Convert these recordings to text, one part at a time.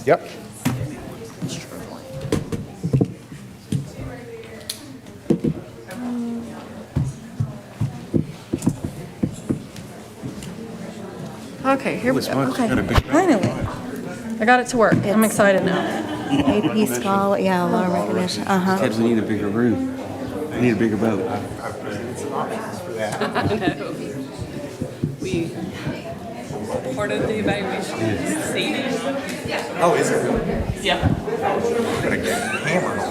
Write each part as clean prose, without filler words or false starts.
Yep. Okay, here we go. Okay. Finally. I got it to work. I'm excited now. AP Scholar, yeah, a lot of recognition. Kids, we need a bigger room. We need a bigger boat. We part of the evaluation is seating. Oh, is it? Yeah. Got a hammer on it.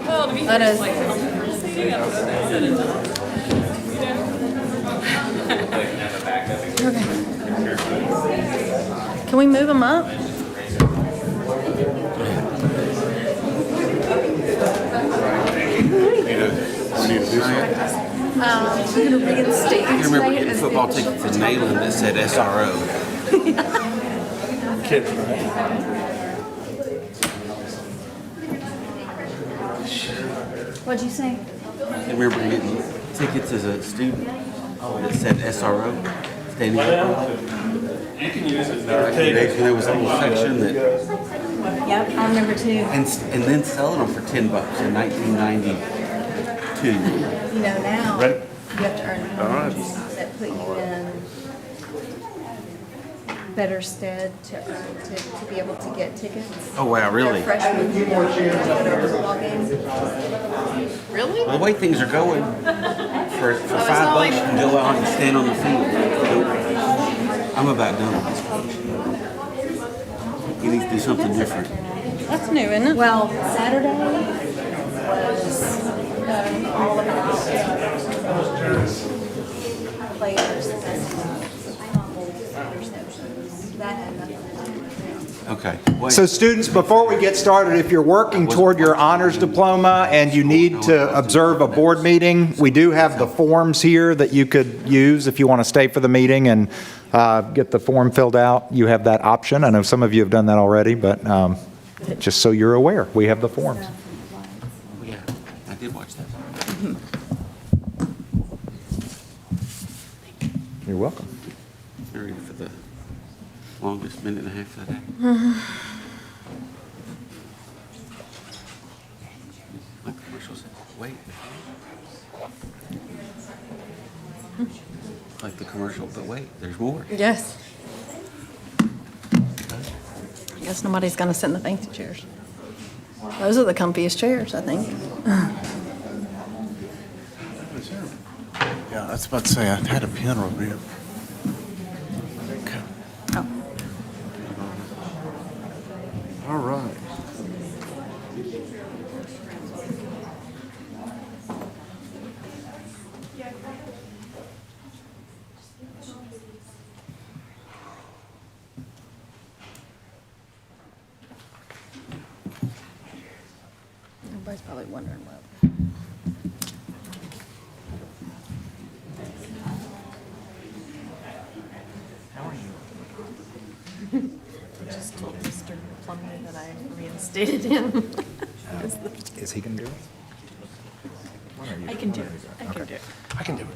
Well, to be That fair, is- it's like comfortable seating. I don't know that set it up. Okay. Can we move them up? We're going to reinstate I remember getting football tickets in Nayland that said SRO. Kids, right? What'd you say? I remember getting tickets as a student that said SRO. Standing up. Recommendation. There was a little section that, Yep, I remember too. and then selling them for $10 in 1992. You know, now Ready? you have to earn points that put you in better stead to be able to get tickets. Oh wow, really? Freshmen to go to football games. Really? Well, the way things are going, for $5 you can go out and stand on the field. I'm about done with this coach. You need to do something different. That's new, isn't it? Well, Saturday was all about players, interceptions. That had nothing to do with it. Okay. Wait. So students, before we get started, if you're working toward your honors diploma and you need to observe a board meeting, we do have the forms here that you could use if you want to stay for the meeting and get the form filled out. You have that option. I know some of you have done that already, but just so you're aware, we have the forms. Yeah, I did watch that. You're welcome. I read it for the longest minute and a half of the day. Like the commercial said, wait. Like the commercial, but wait, there's more. Yes. I guess nobody's going to sit in the fancy chairs. Those are the comfiest chairs, I think. Yeah, I was about to say, I had a pen over here. Oh. All right. Everybody's probably wondering what. Just told Mr. Plumley that I reinstated him. Is he going to do it? I can do it. I can do it. I can do it.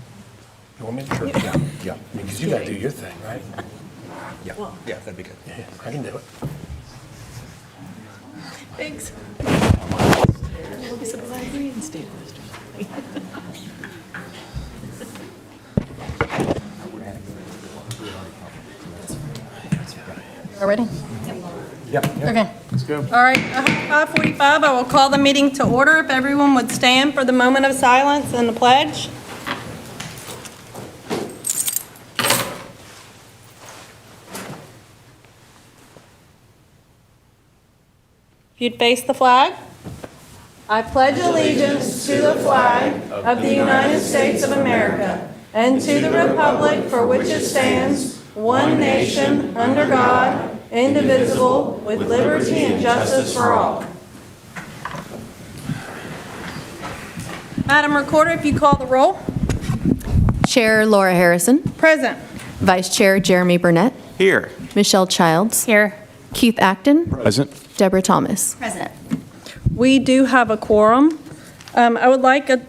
You want me to? Sure. Yeah, yeah. Because you gotta do your thing, right? Yeah, yeah, that'd be good. Yeah, I can do it. Thanks. I said, well, I reinstated Mr. Plumley. Are ready? Yep. Okay. Let's go. All right, 5:45, I will call the meeting to order. If everyone would stand for the moment of silence and the pledge. If you'd face the flag. I pledge allegiance to the flag of the United States of America and to the republic for which it stands, one nation, under God, indivisible, with liberty and justice for all. Madam Recorder, if you call the roll. Chair Laura Harrison, Present. Vice Chair Jeremy Burnett, Here. Michelle Childs, Here. Keith Acton, Present. Deborah Thomas. Present. We do have a quorum. I would like to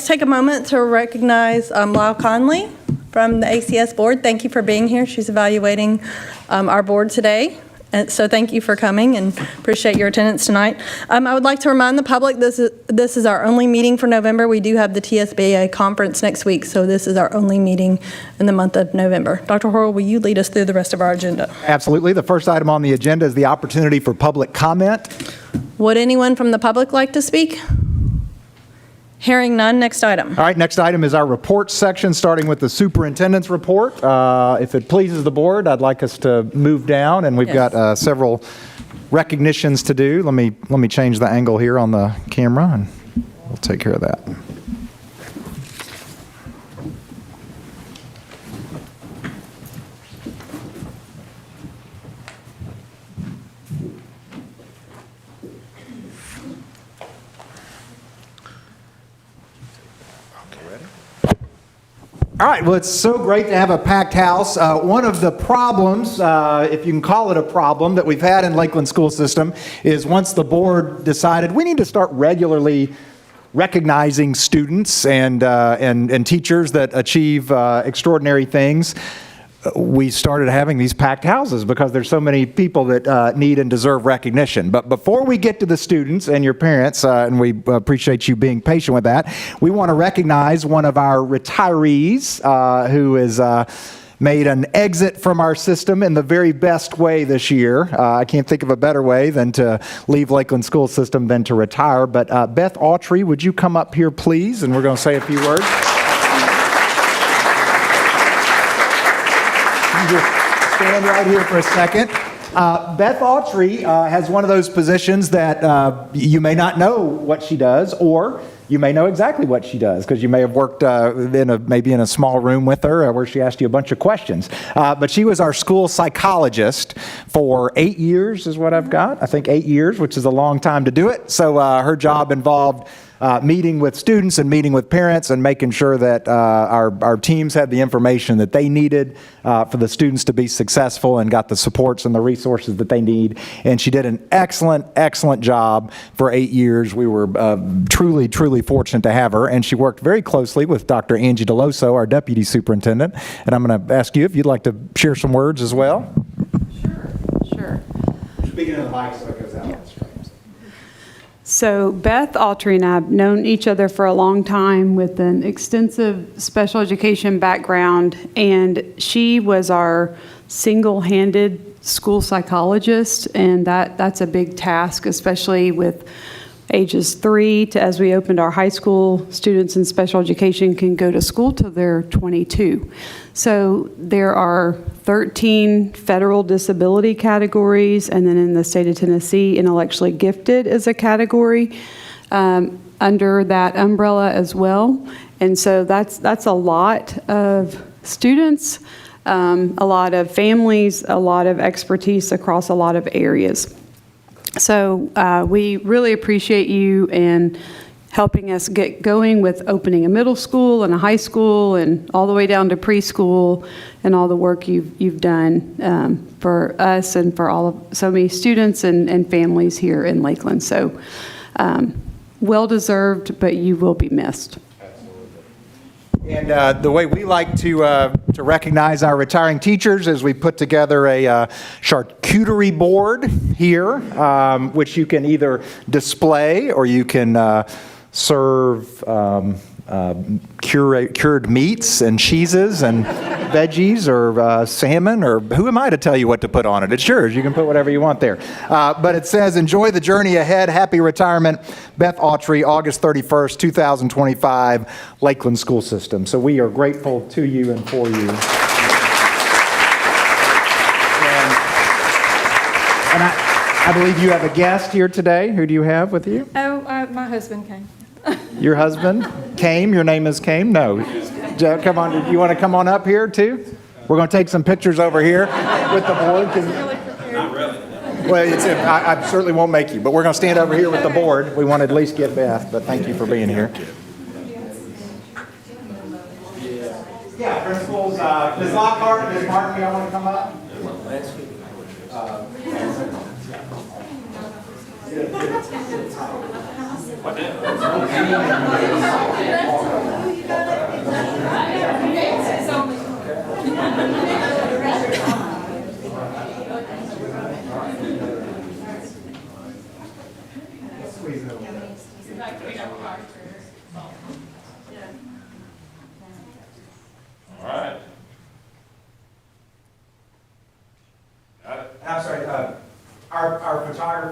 take a moment to recognize Lyle Conley from the ACS board. Thank you for being here. She's evaluating our board today. And so thank you for coming and appreciate your attendance tonight. I would like to remind the public this is our only meeting for November. We do have the TSBA conference next week, so this is our only meeting in the month of November. Dr. Horrell, will you lead us through the rest of our agenda? Absolutely. The first item on the agenda is the opportunity for public comment. Would anyone from the public like to speak? Hearing none, next item. All right, next item is our reports section, starting with the superintendent's report. If it pleases the board, I'd like us to move down, and we've Yes. got several recognitions to do. Let me change the angle here on the camera, and we'll take care of that. All right, well, it's so great to have a packed house. One of the problems, if you can call it a problem, that we've had in Lakeland school system is once the board decided we need to start regularly recognizing students and teachers that achieve extraordinary things, we started having these packed houses because there's so many people that need and deserve recognition. But before we get to the students and your parents, and we appreciate you being patient with that, we want to recognize one of our retirees who has made an exit from our system in the very best way this year. I can't think of a better way than to leave Lakeland school system than to retire. But Beth Autry, would you come up here, please? And we're going to say a few words. Just stand right here for a second. Beth Autry has one of those positions that you may not know what she does, or you may know exactly what she does because you may have worked maybe in a small room with her where she asked you a bunch of questions. But she was our school psychologist for 8 years is what I've got. I think 8 years, which is a long time to do it. So her job involved meeting with students and meeting with parents and making sure that our teams had the information that they needed for the students to be successful and got the supports and the resources that they need. And she did an excellent, excellent job for 8 years. We were truly, truly fortunate to have her. And she worked very closely with Dr. Angie DeLoso, our deputy superintendent. And I'm going to ask you if you'd like to share some words as well. Sure. Speaking of the mic so it goes out. So Beth Autry and I have known each other for a long time with an extensive special education background, and she was our single-handed school psychologist, and that's a big task, especially with ages 3 to, as we opened our high school, students in special education can go to school till they're 22. So there are 13 federal disability categories, and then in the state of Tennessee, intellectually gifted is a category under that umbrella as well. And so that's a lot of students, a lot of families, a lot of expertise across a lot of areas. So we really appreciate you and helping us get going with opening a middle school and a high school and all the way down to preschool and all the work you've done for us and for so many students and families here in Lakeland. So well-deserved, but you will be missed. And the way we like to recognize our retiring teachers is we put together a charcuterie board here, which you can either display or you can serve cured meats and cheeses and veggies or salmon, or who am I to tell you what to put on it? It's yours. You can put whatever you want there. But it says, enjoy the journey ahead. Happy retirement. Beth Autry, August 31st, 2025, Lakeland School System. So we are grateful to you and for you. And I believe you have a guest here today. Who do you have with you? Oh, my husband came. Your husband came? Your name is Came? No. Joe, come on. You want to come on up here too? We're going to take some pictures over here with the board. Not really. Well, I certainly won't make you, but we're going to stand over here with the board. We want to at least get Beth, but thank you for being here. Yeah, principals, Ms. Lockhart, Ms. Martin, y'all want to come up?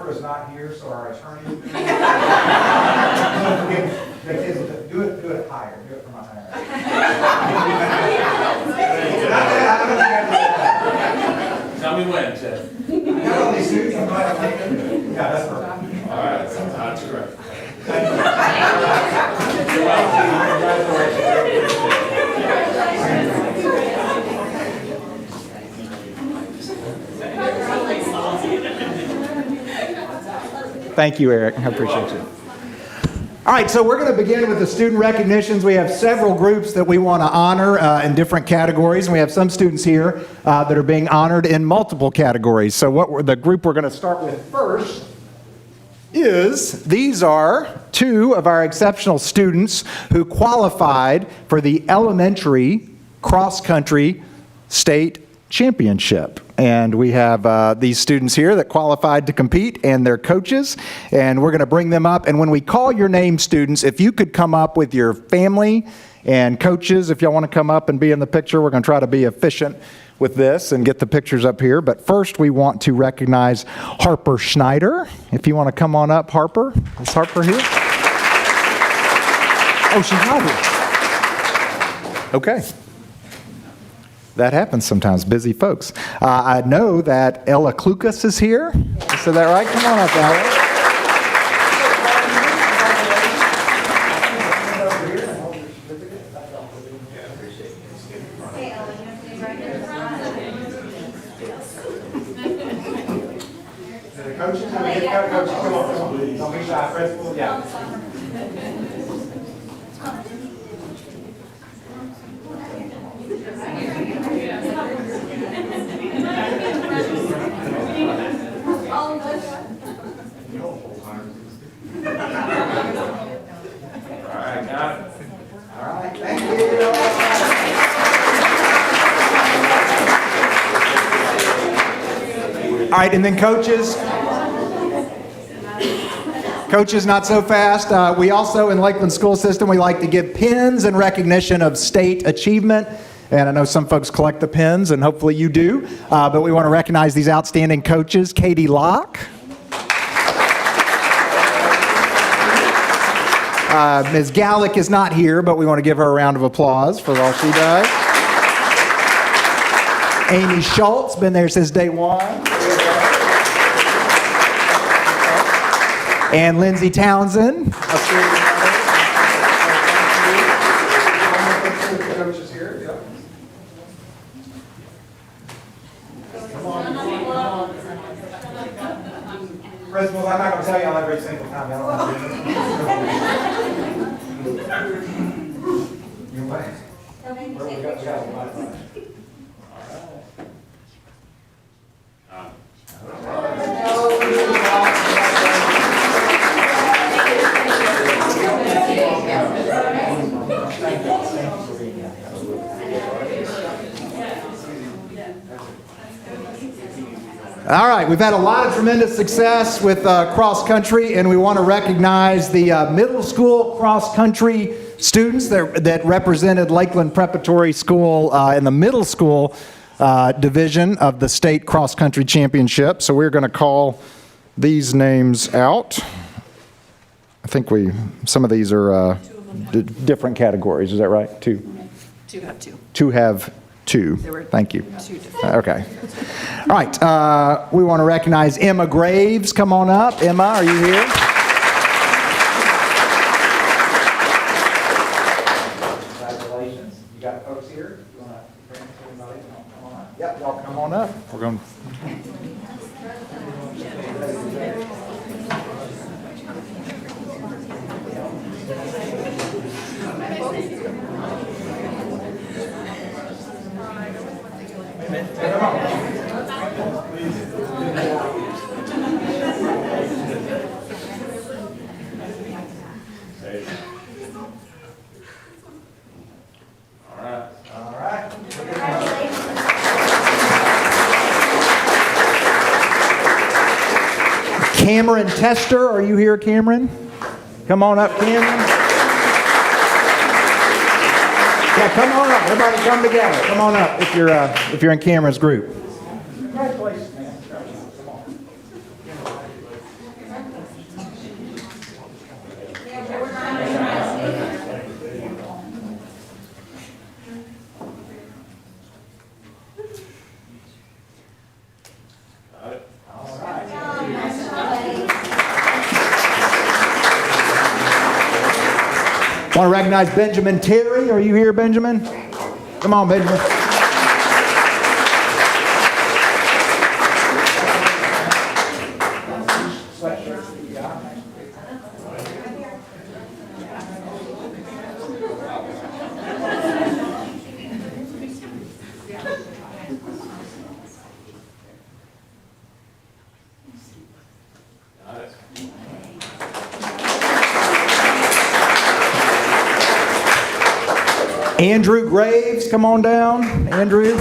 Harper is not here, so our attorney will do it. The kids will do it higher. Do it from a higher. Tell me when, Ted. Not only students, I'm glad I think of it. Yeah, that's perfect. All right, that's correct. Thank you, Eric. I appreciate you. All right, so we're going to begin with the student recognitions. We have several groups that we want to honor in different categories, and we have some students here that are being honored in multiple categories. So the group we're going to start with first is, these are two of our exceptional students who qualified for the elementary cross-country state championship. And we have these students here that qualified to compete and their coaches, and we're going to bring them up. And when we call your name, students, if you could come up with your family and coaches, if y'all want to come up and be in the picture, we're going to try to be efficient with this and get the pictures up here. But first, we want to recognize Harper Schneider. If you want to come on up, Harper. Is Harper here? Oh, she's not here. Okay. That happens sometimes, busy folks. I know that Ella Klukas is here. I said that right? Come on up, Ella. Coaches, come on. Don't be shy, principal. Yeah. All right, and then coaches. Coaches, not so fast. We also, in Lakeland School System, we like to give pins in recognition of state achievement. And I know some folks collect the pins, and hopefully you do. But we want to recognize these outstanding coaches. Katie Locke. Ms. Gallick is not here, but we want to give her a round of applause for all she does. Amy Schultz, been there since day one. And Lindsay Townsend. Coaches here, yep. Principals, I'm not going to tell y'all every single time. Y'all don't want to do it. You're right. Where we got? All right, we've had a lot of tremendous success with cross country, and we want to recognize the middle school cross country students that represented Lakeland Preparatory School in the middle school division of the state cross country championship. So we're going to call these names out. I think some of these are different categories. Is that right? Two have two. Two have two. Thank you. Two different. Okay. All right. We want to recognize Emma Graves. Come on up. Emma, are you here? Congratulations. You got folks here? You want to bring somebody? Come on up. Yep, y'all come on up. We're going to... Cameron Tester, are you here, Cameron? Come on up, Cameron. Yeah, come on up. Everybody come together. Come on up if you're in Cameron's group. Congratulations, man. Come on. Want to recognize Benjamin Terry. Are you here, Benjamin? Come on, Benjamin. Andrew Graves, come on down. Andrew.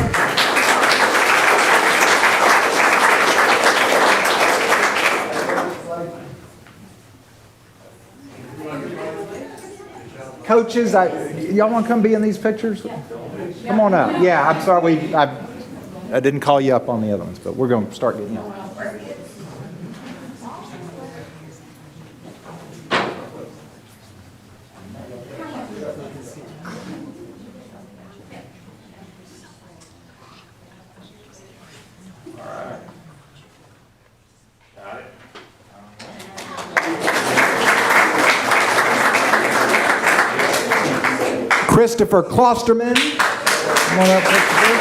Coaches, y'all want to come be in these pictures? Come on up. Yeah, I'm sorry, I didn't call you up on the other ones, but we're going to start getting up. Christopher Klosterman. Come on up, Christopher.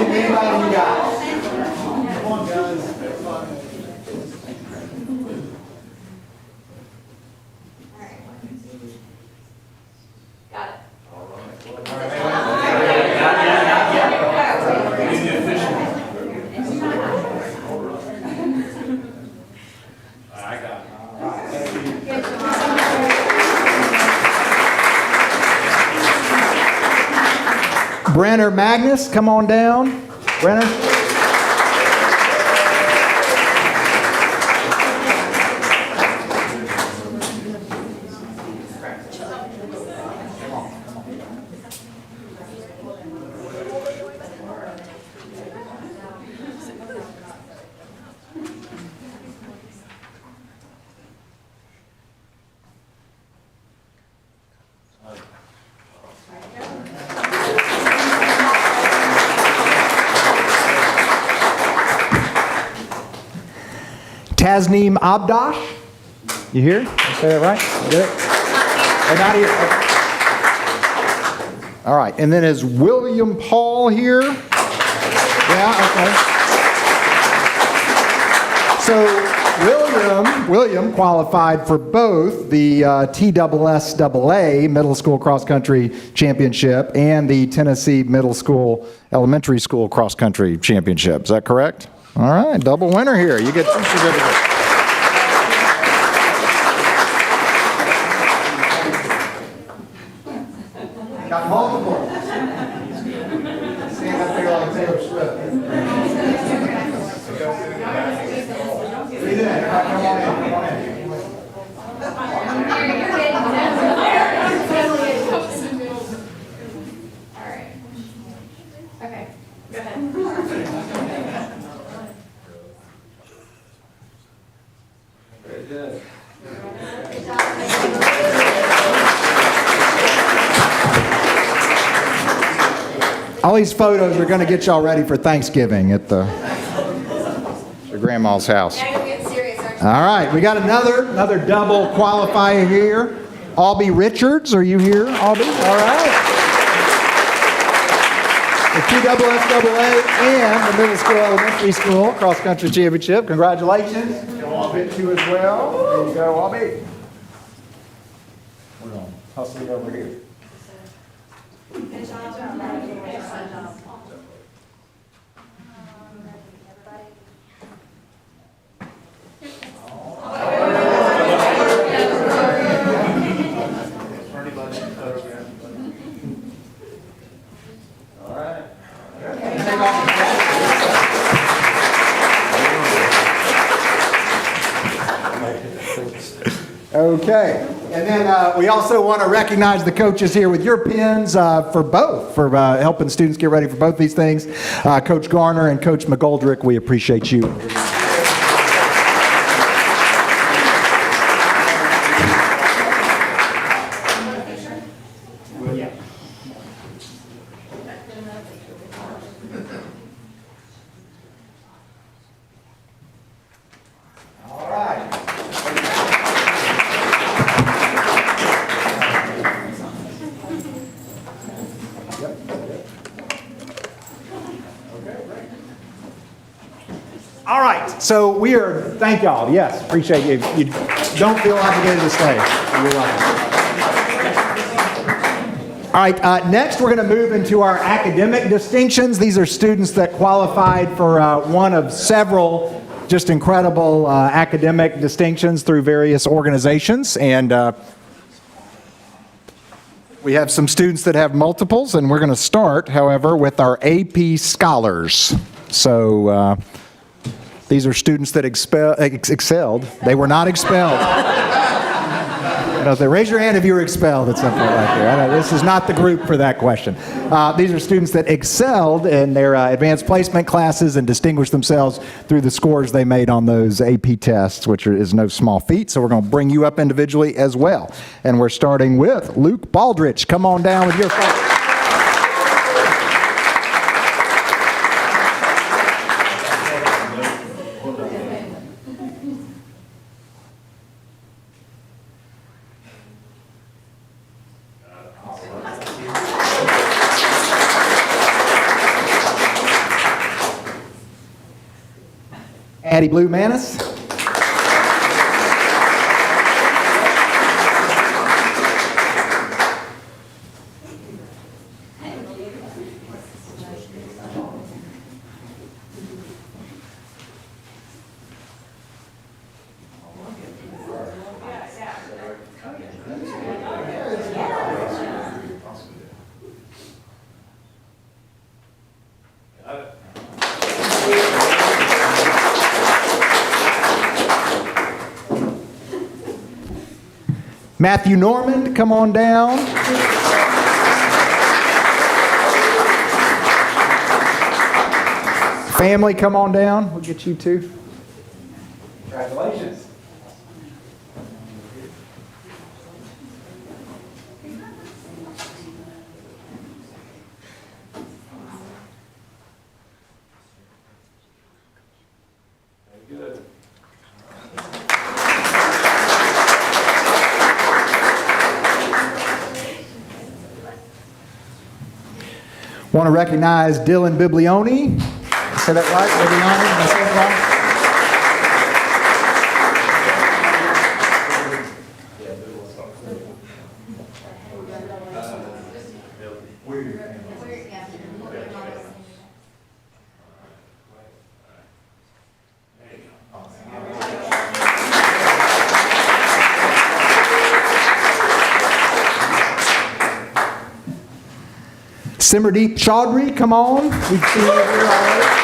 Anybody you got? Come on, guys. Brenner Magnus, come on down. Brenner. Tasneem Abdash, you here? Did I say that right? You did it? They're not here. All right, and then is William Paul here? Yeah, okay. So William qualified for both the TSSAA Middle School Cross Country Championship and the Tennessee Middle School Elementary School Cross Country Championship. Is that correct? All right, double winner here. You get 2 certificates. Got multiple. Stand up there like Taylor Swift. Breathe in. Come on in. Come on in. All right. Okay, go ahead. Very good. All these photos are going to get y'all ready for Thanksgiving at your grandma's house. Now you're getting serious, aren't you? All right, we got another double qualifier here. Albie Richards, are you here, Albie? All right. The TSSAA and the Middle School Elementary School Cross Country Championship. Congratulations. I'll get you as well. There you go, Albie. We're going to hustle you over here. Okay, and then we also want to recognize the coaches here with your pins for both, for helping students get ready for both these things. Coach Garner and Coach McGoldrick, we appreciate you. All right, so thank y'all, yes, appreciate you. You don't feel obligated to stay. You're welcome. All right, next we're going to move into our academic distinctions. These are students that qualified for one of several just incredible academic distinctions through various organizations. And we have some students that have multiples, and we're going to start, however, with our AP Scholars. So these are students that excelled. They were not expelled. Raise your hand if you were expelled at some point like there. This is not the group for that question. These are students that excelled in their advanced placement classes and distinguished themselves through the scores they made on those AP tests, which is no small feat. So we're going to bring you up individually as well. And we're starting with Luke Baldrich. Come on down with your phone. Addie Blue Manis. Matthew Norman, come on down. Family, come on down. We'll get you too. Congratulations. Want to recognize Dylan Biblioni. Say that right? Biblioni? Did I say it wrong? Simmerdeep Chaudhry, come on. We've seen you here already.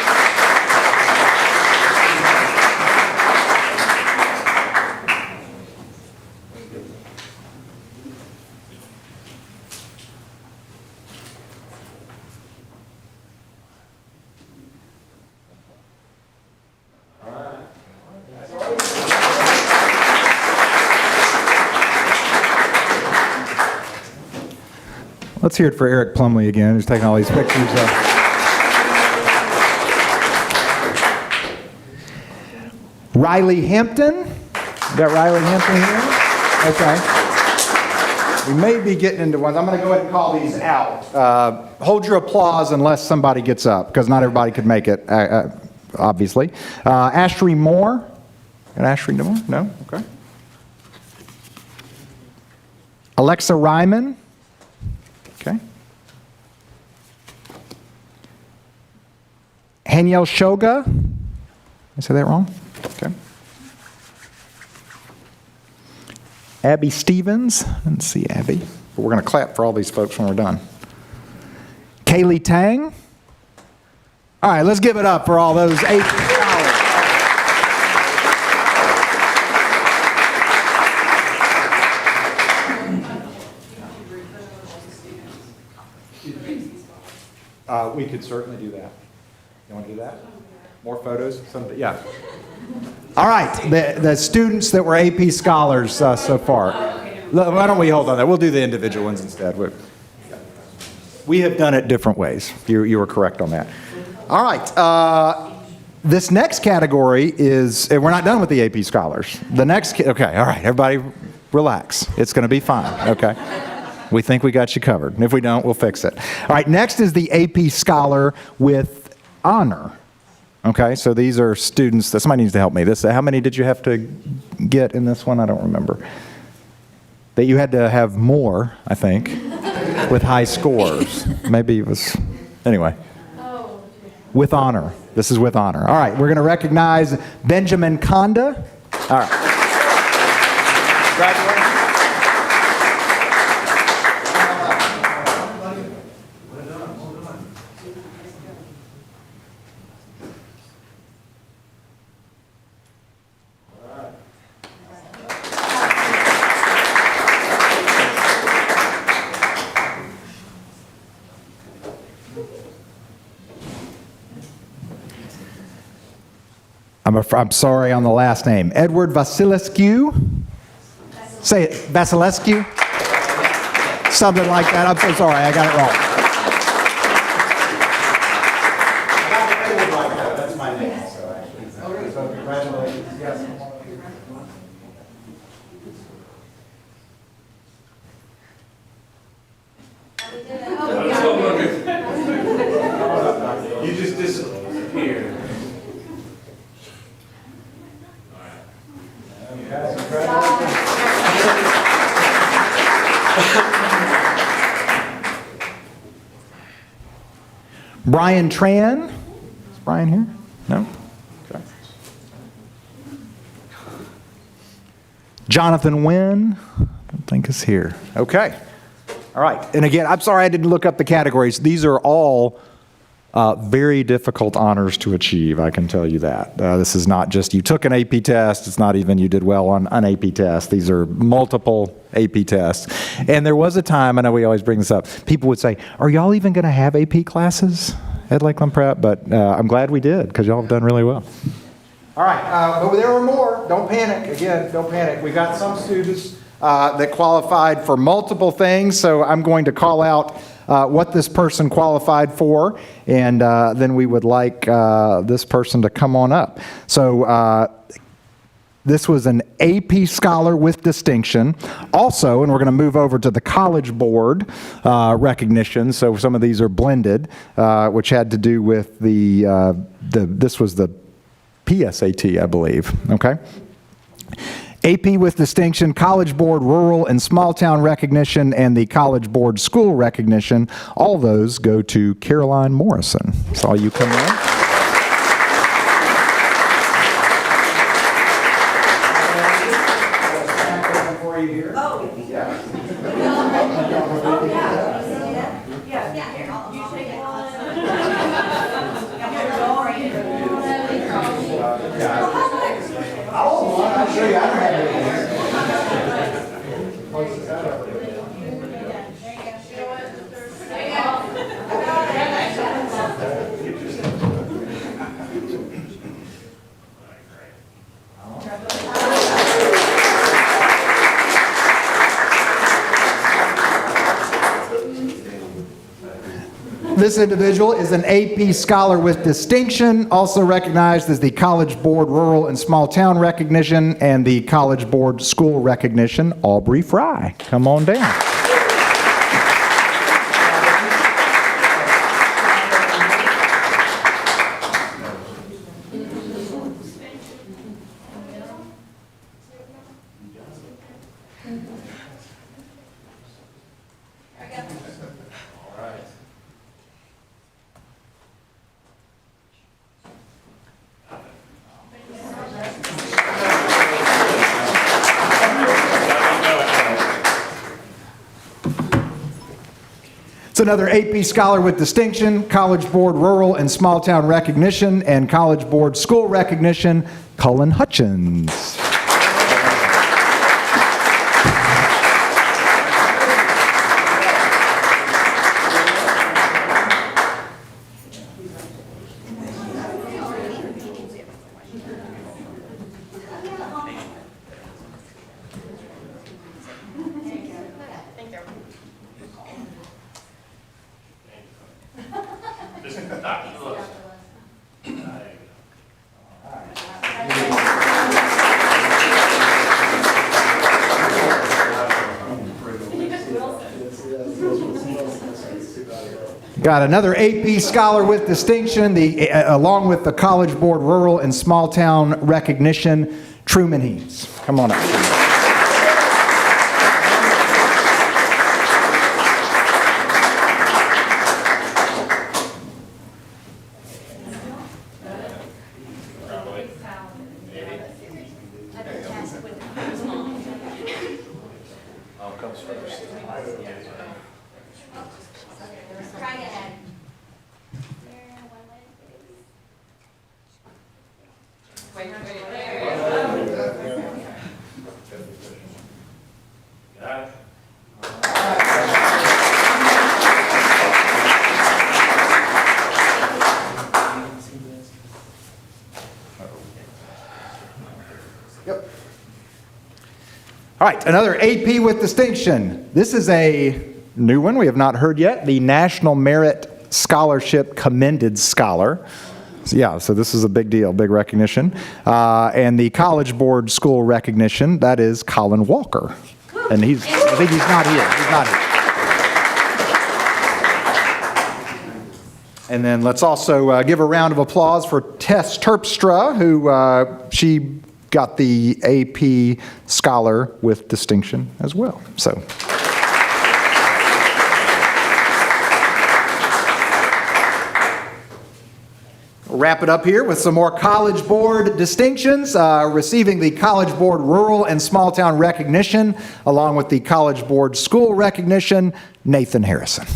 Let's hear it for Eric Plumley again, who's taking all these pictures. Riley Hampton. You got Riley Hampton here? Okay. We may be getting into ones. I'm going to go ahead and call these out. Hold your applause unless somebody gets up, because not everybody could make it, obviously. Ashley Moore. Got Ashley Moore? No? Okay. Alexa Ryman. Okay. Haniel Shoga. Did I say that wrong? Okay. Abby Stevens. I didn't see Abby. But we're going to clap for all these folks when we're done. Kaylee Tang. All right, let's give it up for all those 8 scholars. We could certainly do that. You want to do that? More photos? Yeah. All right, the students that were AP scholars so far. Why don't we hold on that? We'll do the individual ones instead. We have done it different ways. You were correct on that. All right. This next category is, we're not done with the AP scholars. The next, okay, all right, everybody relax. It's going to be fine, okay? We think we got you covered. And if we don't, we'll fix it. All right, next is the AP Scholar with Honor. Okay, so these are students, that somebody needs to help me. How many did you have to get in this one? I don't remember. That you had to have more, I think, with high scores. Maybe it was, anyway. With honor. This is with honor. All right, we're going to recognize Benjamin Conda. All right. Congratulations. I'm sorry on the last name. Edward Vasilescu. Say it, Vasilescu? Something like that. I'm so sorry, I got it wrong. That's my name, so actually. So congratulations. Yes. You just disappeared. Brian Tran. Is Brian here? No? Okay. Jonathan Wynn. I don't think is here. Okay. All right. And again, I'm sorry I didn't look up the categories. These are all very difficult honors to achieve, I can tell you that. This is not just you took an AP test. It's not even you did well on an AP test. These are multiple AP tests. And there was a time, I know we always bring this up, people would say, are y'all even going to have AP classes at Lakeland Prep? But I'm glad we did, because y'all have done really well. All right, but there are more. Don't panic. Again, don't panic. We've got some students that qualified for multiple things, so I'm going to call out what this person qualified for, and then we would like this person to come on up. So this was an AP Scholar with distinction. Also, and we're going to move over to the College Board recognition, so some of these are blended, which had to do with this was the PSAT, I believe, okay? AP with distinction, College Board Rural and Small Town recognition, and the College Board School recognition. All those go to Caroline Morrison. Saw you come in. This individual is an AP Scholar with distinction, also recognized as the College Board Rural and Small Town recognition and the College Board School recognition, Aubrey Fry. Come on down. It's another AP Scholar with distinction, College Board Rural and Small Town recognition, and College Board School recognition, Cullen Hutchins. Got another AP Scholar with distinction, along with the College Board Rural and Small Town Recognition, Truman Heaps. Come on up. All right, another AP with distinction. This is a new one we have not heard yet, the National Merit Scholarship Commended Scholar. So this is a big deal, big recognition. And the College Board School Recognition, that is Colin Walker. And I think he's not here. He's not here. And then let's also give a round of applause for Tess Terpstra, who she got the AP Scholar with distinction as well. So. We'll wrap it up here with some more College Board distinctions, receiving the College Board Rural and Small Town Recognition, along with the College Board School Recognition, Nathan Harrison.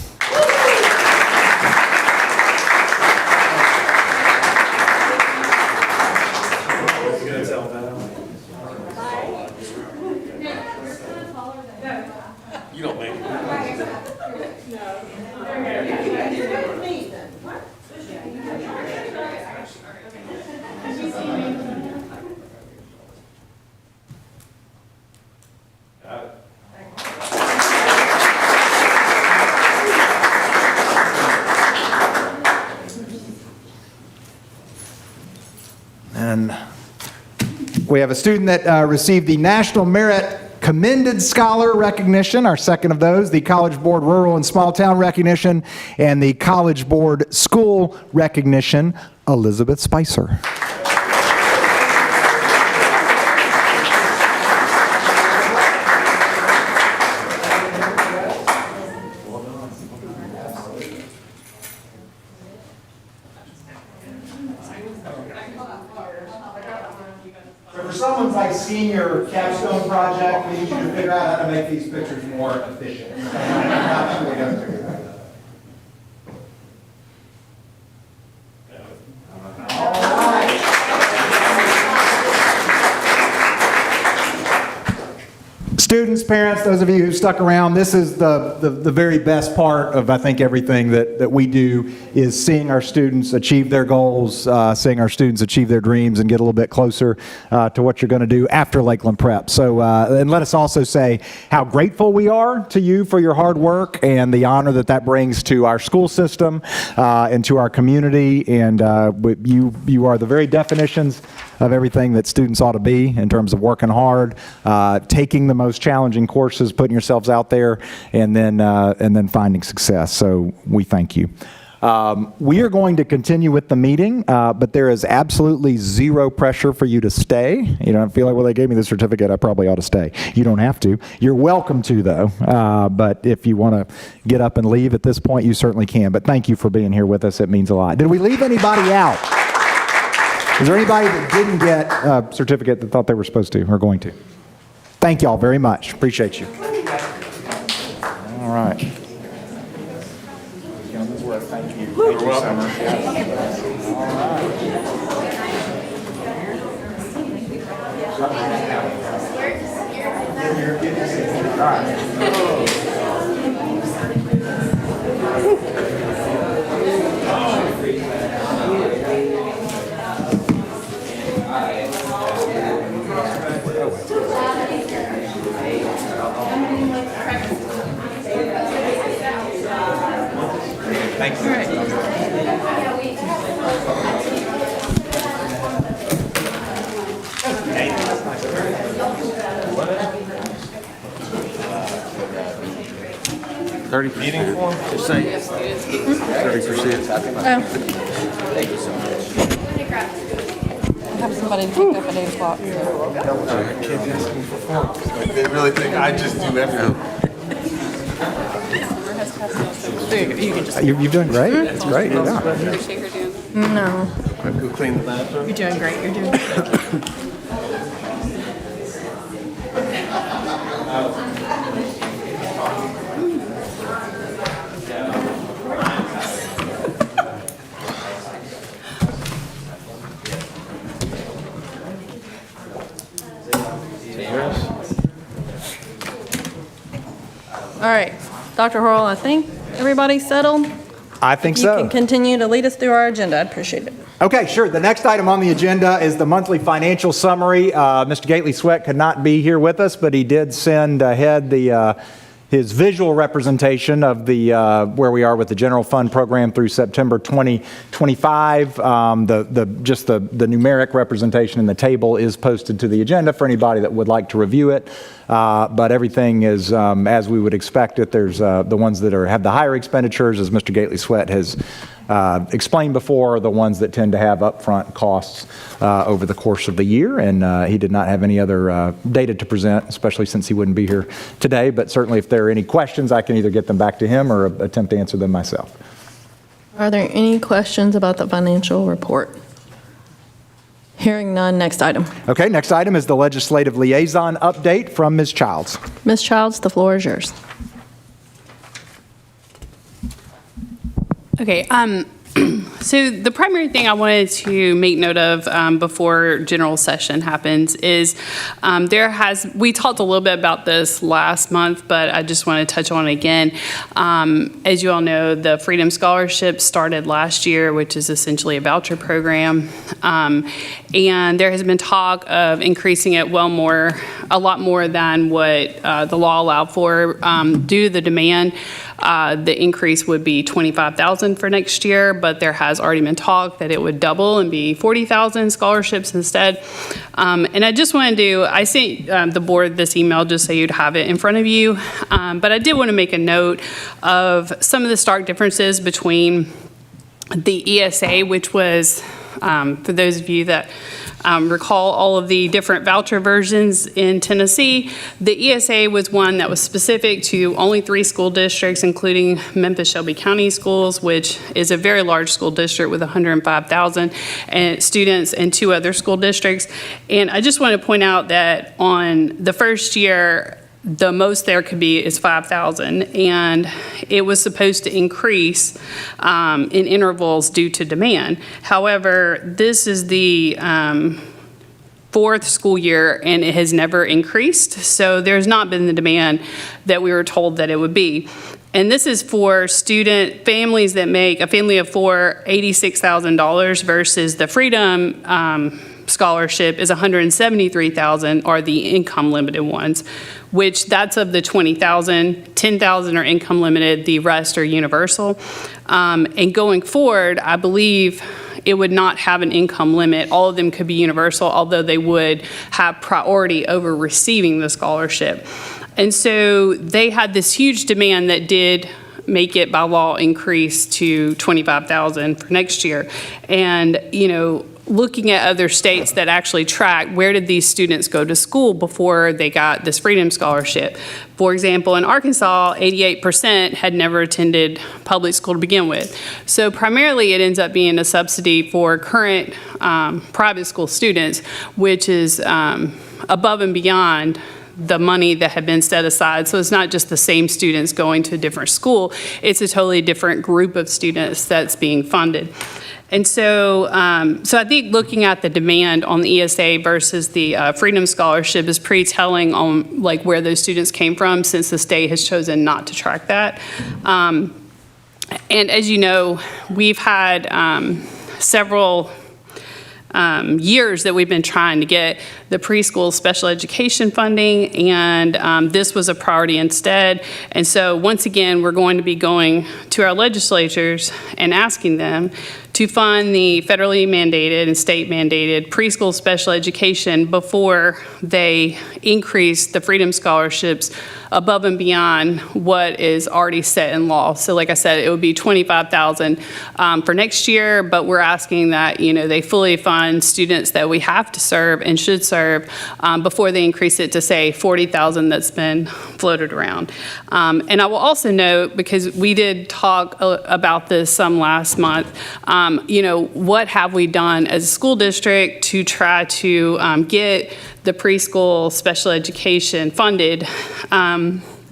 And we have a student that received the National Merit Commended Scholar Recognition, our second of those, the College Board Rural and Small Town Recognition, and the College Board School Recognition, Elizabeth Spicer. For someone's like senior capstone project, we need you to figure out how to make these pictures more efficient. Students, parents, those of you who stuck around, this is the very best part of, I think, everything that we do is seeing our students achieve their goals, seeing our students achieve their dreams and get a little bit closer to what you're going to do after Lakeland Prep. So, and let us also say how grateful we are to you for your hard work and the honor that brings to our school system and to our community. And you are the very definitions of everything that students ought to be in terms of working hard, taking the most challenging courses, putting yourselves out there, and then finding success. So we thank you. We are going to continue with the meeting, but there is absolutely zero pressure for you to stay. You don't feel like, well, they gave me the certificate, I probably ought to stay. You don't have to. You're welcome to, though. But if you want to get up and leave at this point, you certainly can. But thank you for being here with us. It means a lot. Did we leave anybody out? Is there anybody that didn't get a certificate that thought they were supposed to or going to? Thank you all very much. Appreciate you. All right. Thank you. Thank you, Summer. All right. Thank you. 30%. Meeting form? Just say 30%. Have somebody pick up at 8 o'clock. Kids asking for forms. Like, they really think I just do everything. You're doing great. That's great. Yeah. No. Go clean the bathroom. You're doing great, you're doing great. All right, Dr. Horrell, I think everybody's settled. I think You so. can continue to lead us through our agenda. I'd appreciate it. Okay, sure. The next item on the agenda is the monthly financial summary. Mr. Gately Sweat could not be here with us, but he did send ahead his visual representation of the where we are with the general fund program through September 2025. Just the numeric representation in the table is posted to the agenda for anybody that would like to review it. But everything is as we would expect it. There's the ones that have the higher expenditures, as Mr. Gately Sweat has explained before, are the ones that tend to have upfront costs over the course of the year. And he did not have any other data to present, especially since he wouldn't be here today. But certainly if there are any questions, I can either get them back to him or attempt to answer them myself. Are there any questions about the financial report? Hearing none, next item. Okay, next item is the legislative liaison update from Ms. Childs. Ms. Childs, the floor is yours. Okay, so the primary thing I wanted to make note of before general session happens is we talked a little bit about this last month, but I just want to touch on it again. As you all know, the Freedom Scholarship started last year, which is essentially a voucher program. And there has been talk of increasing it a lot more than what the law allowed for. Due to the demand, the increase would be $25,000 for next year, but there has already been talk that it would double and be 40,000 scholarships instead. And I just wanted I sent the board this email just so you'd have it in front of you. But I did want to make a note of some of the stark differences between the ESA, which was, for those of you that recall all of the different voucher versions in Tennessee, the ESA was one that was specific to only 3 school districts, including Memphis-Shelby County Schools, which is a very large school district with 105,000 students, and 2 other school districts. And I just want to point out that on the first year, the most there could be is 5,000, and it was supposed to increase in intervals due to demand. However, this is the 4th school year, and it has never increased, so there's not been the demand that we were told that it would be. And this is for families that make, a family of 4, $86,000 versus the Freedom Scholarship is $173,000 are the income limited ones, which that's of the 20,000, 10,000 are income limited, the rest are universal. And going forward, I believe it would not have an income limit. All of them could be universal, although they would have priority over receiving the scholarship. And so they had this huge demand that did make it by law increase to 25,000 for next year. And, looking at other states that actually track where did these students go to school before they got this Freedom Scholarship. For example, in Arkansas, 88% had never attended public school to begin with. So primarily it ends up being a subsidy for current private school students, which is above and beyond the money that had been set aside. So it's not just the same students going to a different school, it's a totally different group of students that's being funded. And so, I think looking at the demand on the ESA versus the Freedom Scholarship is pretty telling on where those students came from, since the state has chosen not to track that. And as you know, we've had several years that we've been trying to get the preschool special education funding, and this was a priority instead. And so once again, we're going to be going to our legislatures and asking them to fund the federally mandated and state mandated preschool special education before they increase the Freedom Scholarships above and beyond what is already set in law. So like I said, it would be $25,000 for next year, but we're asking that, they fully fund students that we have to serve and should serve before they increase it to, say, $40,000 that's been floated around. And I will also note, because we did talk about this some last month, what have we done as a school district to try to get the preschool special education funded?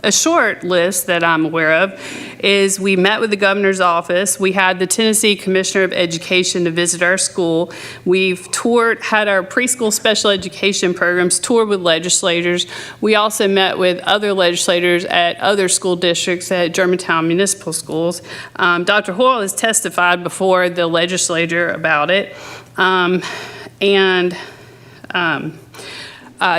A short list that I'm aware of is we met with the governor's office. We had the Tennessee Commissioner of Education to visit our school. We've had our preschool special education programs toured with legislators. We also met with other legislators at other school districts at Germantown Municipal Schools. Dr. Hoyle has testified before the legislature about it.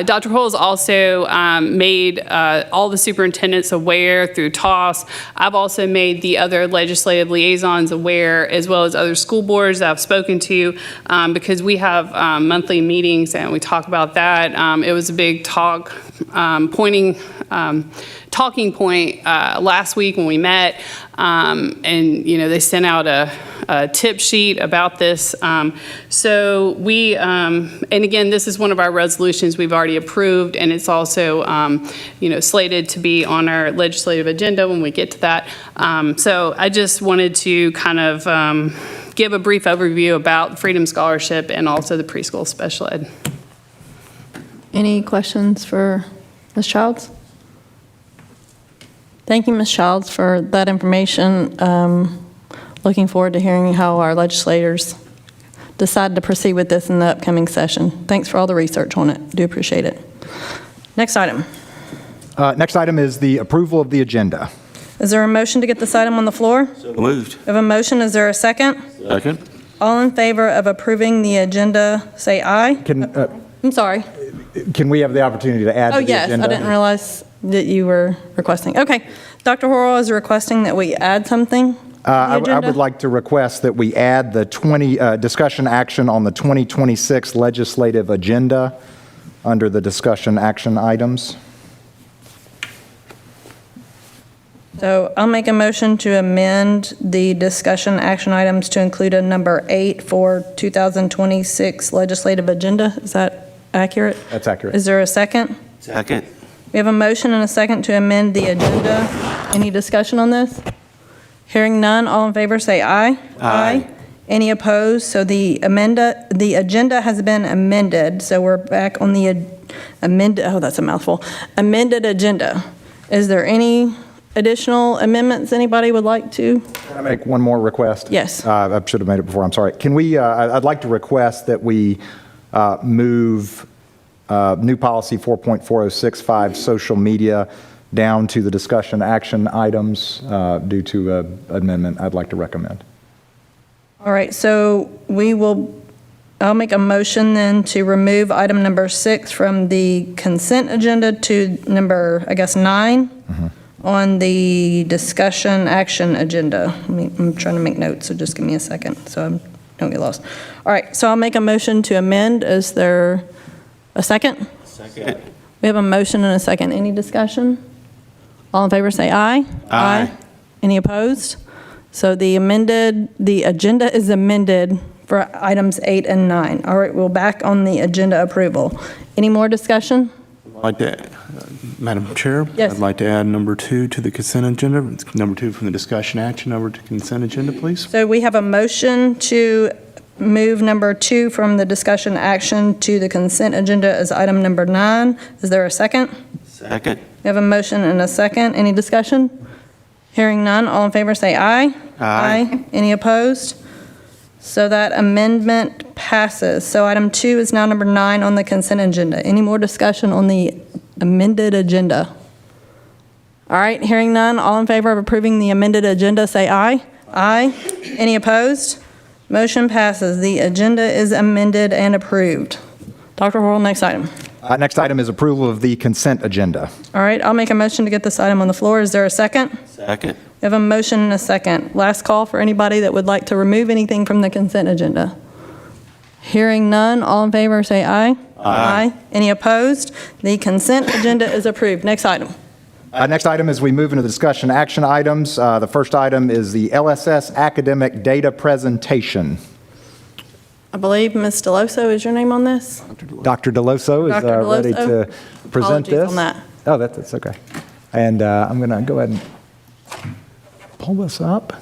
Dr. Hoyle's also made all the superintendents aware through TOS. I've also made the other legislative liaisons aware, as well as other school boards that I've spoken to, because we have monthly meetings and we talk about that. It was a big talking point last week when we met, and they sent out a tip sheet about this. So we, and again, this is one of our resolutions we've already approved, and it's also, slated to be on our legislative agenda when we get to that. So I just wanted to kind of give a brief overview about Freedom Scholarship and also the preschool special ed. Any questions for Ms. Childs? Thank you, Ms. Childs, for that information. Looking forward to hearing how our legislators decide to proceed with this in the upcoming session. Thanks for all the research on it. Do appreciate it. Next item. Next item is the approval of the agenda. Is there a motion to get this item on the floor? So moved. We have a motion. Is there a second? Second. All in favor of approving the agenda, say aye. I'm sorry. Can we have the opportunity to add Oh, to the yes. agenda? I didn't realize that you were requesting. Okay. Dr. Horrell is requesting that we add something to the I agenda? would like to request that we add the discussion action on the 2026 legislative agenda under the discussion action items. So I'll make a motion to amend the discussion action items to include a number 8 for 2026 legislative agenda. Is that accurate? That's accurate. Is there a second? Second. We have a motion and a second to amend the agenda. Any discussion on this? Hearing none, all in favor say aye. Aye. Any opposed? So the agenda has been amended, so we're back on the amended agenda. Is there any additional amendments anybody would like to? Can I make one more request? Yes. I should have made it before, I'm sorry. Can we, I'd like to request that we move new policy 4.4065, social media, down to the discussion action items due to amendment I'd like to recommend. All right, so I'll make a motion then to remove item number 6 from the consent agenda to number, 9 on the discussion action agenda. I'm trying to make notes, so just give me a second so I don't get lost. All right, so I'll make a motion to amend. Is there a second? Second. We have a motion and a second. Any discussion? All in favor say aye. Aye. Any opposed? So the agenda is amended for items 8 and 9. All right, we're back on the agenda approval. Any more discussion? I'd like to, Madam Chair? Yes. I'd like to add number 2 to the consent agenda. It's number 2 from the discussion action over to consent agenda, please. So we have a motion to move number 2 from the discussion action to the consent agenda as item number 9. Is there a second? Second. We have a motion and a second. Any discussion? Hearing none, all in favor say aye. Aye. Any opposed? So that amendment passes. So item 2 is now number 9 on the consent agenda. Any more discussion on the amended agenda? All right, hearing none, all in favor of approving the amended agenda say aye. Aye. Any opposed? Motion passes. The agenda is amended and approved. Dr. Horrell, next item. Next item is approval of the consent agenda. All right, I'll make a motion to get this item on the floor. Is there a second? Second. We have a motion and a second. Last call for anybody that would like to remove anything from the consent agenda. Hearing none, all in favor say aye. Aye. Any opposed? The consent agenda is approved. Next item. Next item is we move into the discussion action items. The first item is the LSS academic data presentation. I believe Ms. Deloso is your name on this? Dr. Deloso is Dr. ready Deloso? to present Apologies this. on that. Oh, that's okay. And I'm going to go ahead and pull this up.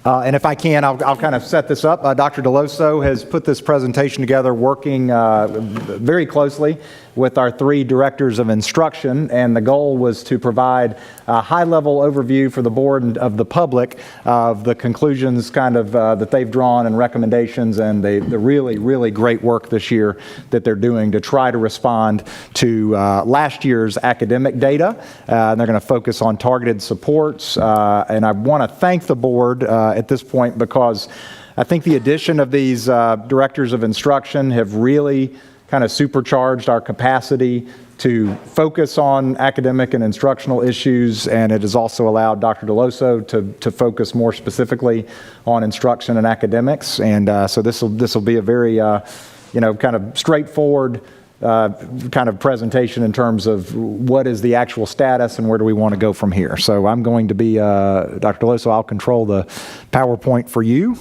And if I can, I'll kind of set this up. Dr. Deloso has put this presentation together working very closely with our 3 directors of instruction, and the goal was to provide a high-level overview for the board and of the public of the conclusions kind of that they've drawn and recommendations and the really, really great work this year that they're doing to try to respond to last year's academic data. And they're going to focus on targeted supports, and I want to thank the board at this point because I think the addition of these directors of instruction have really kind of supercharged our capacity to focus on academic and instructional issues, and it has also allowed Dr. Deloso to focus more specifically on instruction and academics. And so this will be a very kind of straightforward kind of presentation in terms of what is the actual status and where do we want to go from here. So I'm going to be Dr. Deloso. I'll control the PowerPoint for you,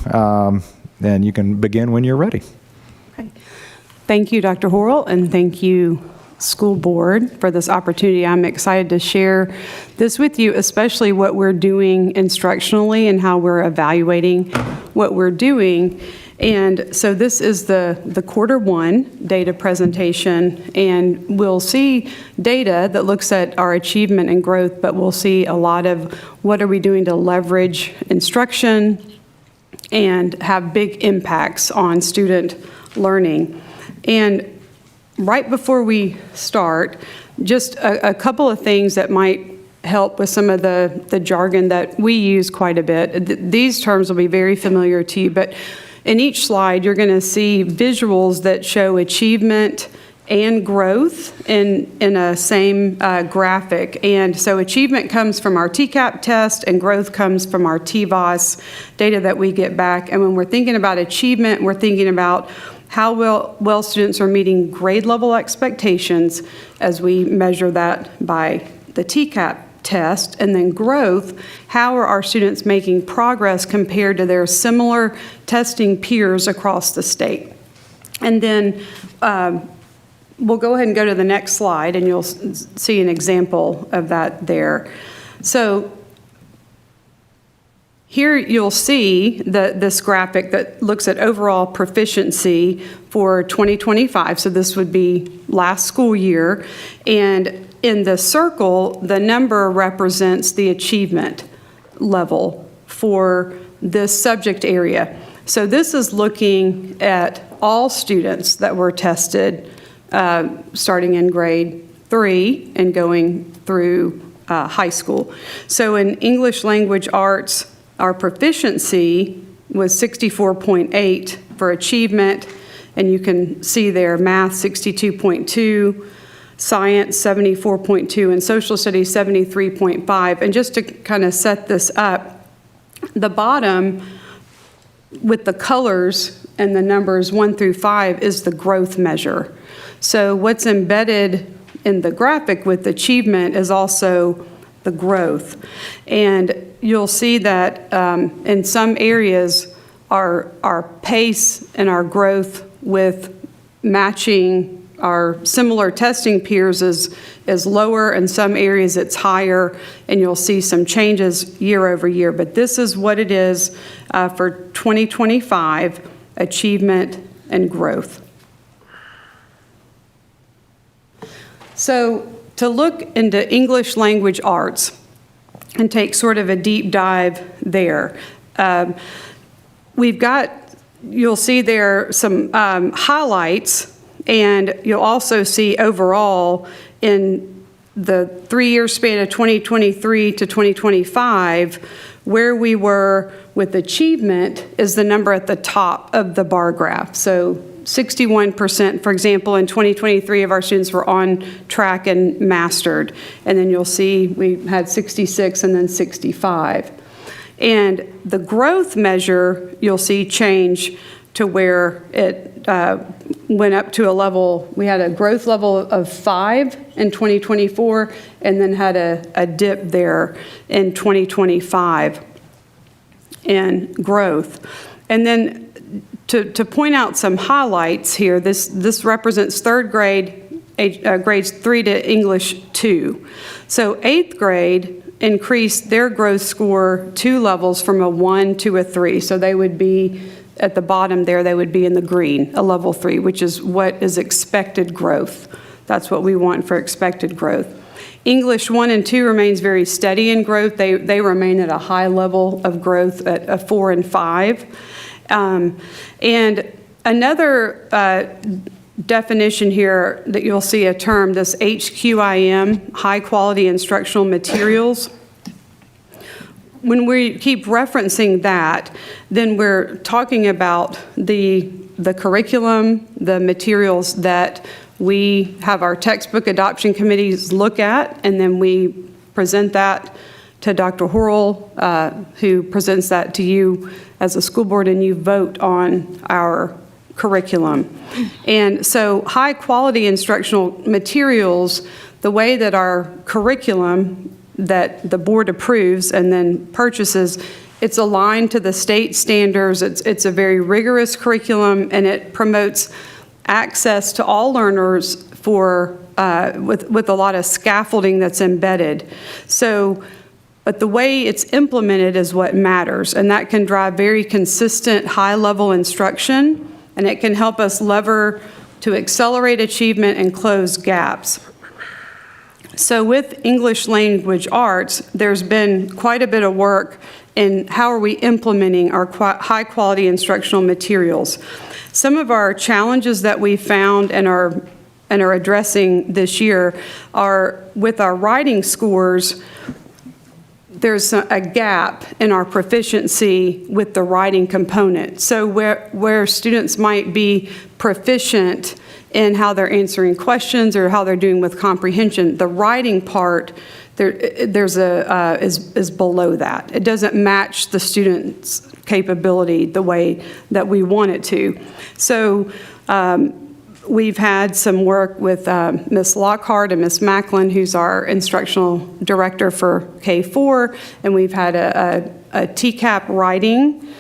and you can begin when you're ready. Okay. Thank you, Dr. Horrell, and thank you, School Board, for this opportunity. I'm excited to share this with you, especially what we're doing instructionally and how we're evaluating what we're doing. And so this is the Q1 data presentation, and we'll see data that looks at our achievement and growth, but we'll see a lot of what are we doing to leverage instruction and have big impacts on student learning. And right before we start, just a couple of things that might help with some of the jargon that we use quite a bit. These terms will be very familiar to you, but in each slide, you're going to see visuals that show achievement and growth in a same graphic. And so achievement comes from our TCAP test and growth comes from our TVOS data that we get back. And when we're thinking about achievement, we're thinking about how well students are meeting grade level expectations as we measure that by the TCAP test. And then growth, how are our students making progress compared to their similar testing peers across the state? And then we'll go ahead and go to the next slide and you'll see an example of that there. So here you'll see this graphic that looks at overall proficiency for 2025. So this would be last school year. And in the circle, the number represents the achievement level for this subject area. So this is looking at all students that were tested starting in grade 3 and going through high school. So in English language arts, our proficiency was 64.8 for achievement, and you can see there math 62.2, science 74.2, and social studies 73.5. And just to kind of set this up, the bottom with the colors and the numbers 1 through 5 is the growth measure. So what's embedded in the graphic with achievement is also the growth. And you'll see that in some areas our pace and our growth with matching our similar testing peers is lower. In some areas it's higher, and you'll see some changes year over year. But this is what it is for 2025, achievement and growth. So to look into English language arts and take sort of a deep dive there, you'll see there some highlights, and you'll also see overall in the 3-year span of 2023 to 2025, where we were with achievement is the number at the top of the bar graph. So 61%, for example, in 2023 of our students were on track and mastered. And then you'll see we had 66 and then 65. And the growth measure, you'll see change to where it went up to a level, we had a growth level of 5 in 2024, and then had a dip there in 2025 in growth. And then to point out some highlights here, this represents third grade, grades 3 to English 2. So 8th grade increased their growth score 2 levels from a 1 to a 3. So they would be at the bottom there, they would be in the green, a level 3, which is what is expected growth. That's what we want for expected growth. English 1 and 2 remains very steady in growth. They remain at a high level of growth at a 4 and 5. And another definition here that you'll see a term, this HQIM, high quality instructional materials. When we keep referencing that, then we're talking about the curriculum, the materials that we have our textbook adoption committees look at, and then we present that to Dr. Horrell, who presents that to you as a school board, and you vote on our curriculum. And so high quality instructional materials, the way that our curriculum that the board approves and then purchases, it's aligned to the state standards. It's a very rigorous curriculum, and it promotes access to all learners for with a lot of scaffolding that's embedded. So, but the way it's implemented is what matters, and that can drive very consistent high-level instruction, and it can help us lever to accelerate achievement and close gaps. So with English language arts, there's been quite a bit of work in how are we implementing our high-quality instructional materials. Some of our challenges that we found and are addressing this year are with our writing scores. There's a gap in our proficiency with the writing component. So where students might be proficient in how they're answering questions or how they're doing with comprehension, the writing part is below that. It doesn't match the student's capability the way that we want it to. So we've had some work with Ms. Lockhart and Ms. Macklin, who's our instructional director for K4, and we've had a TCAP writing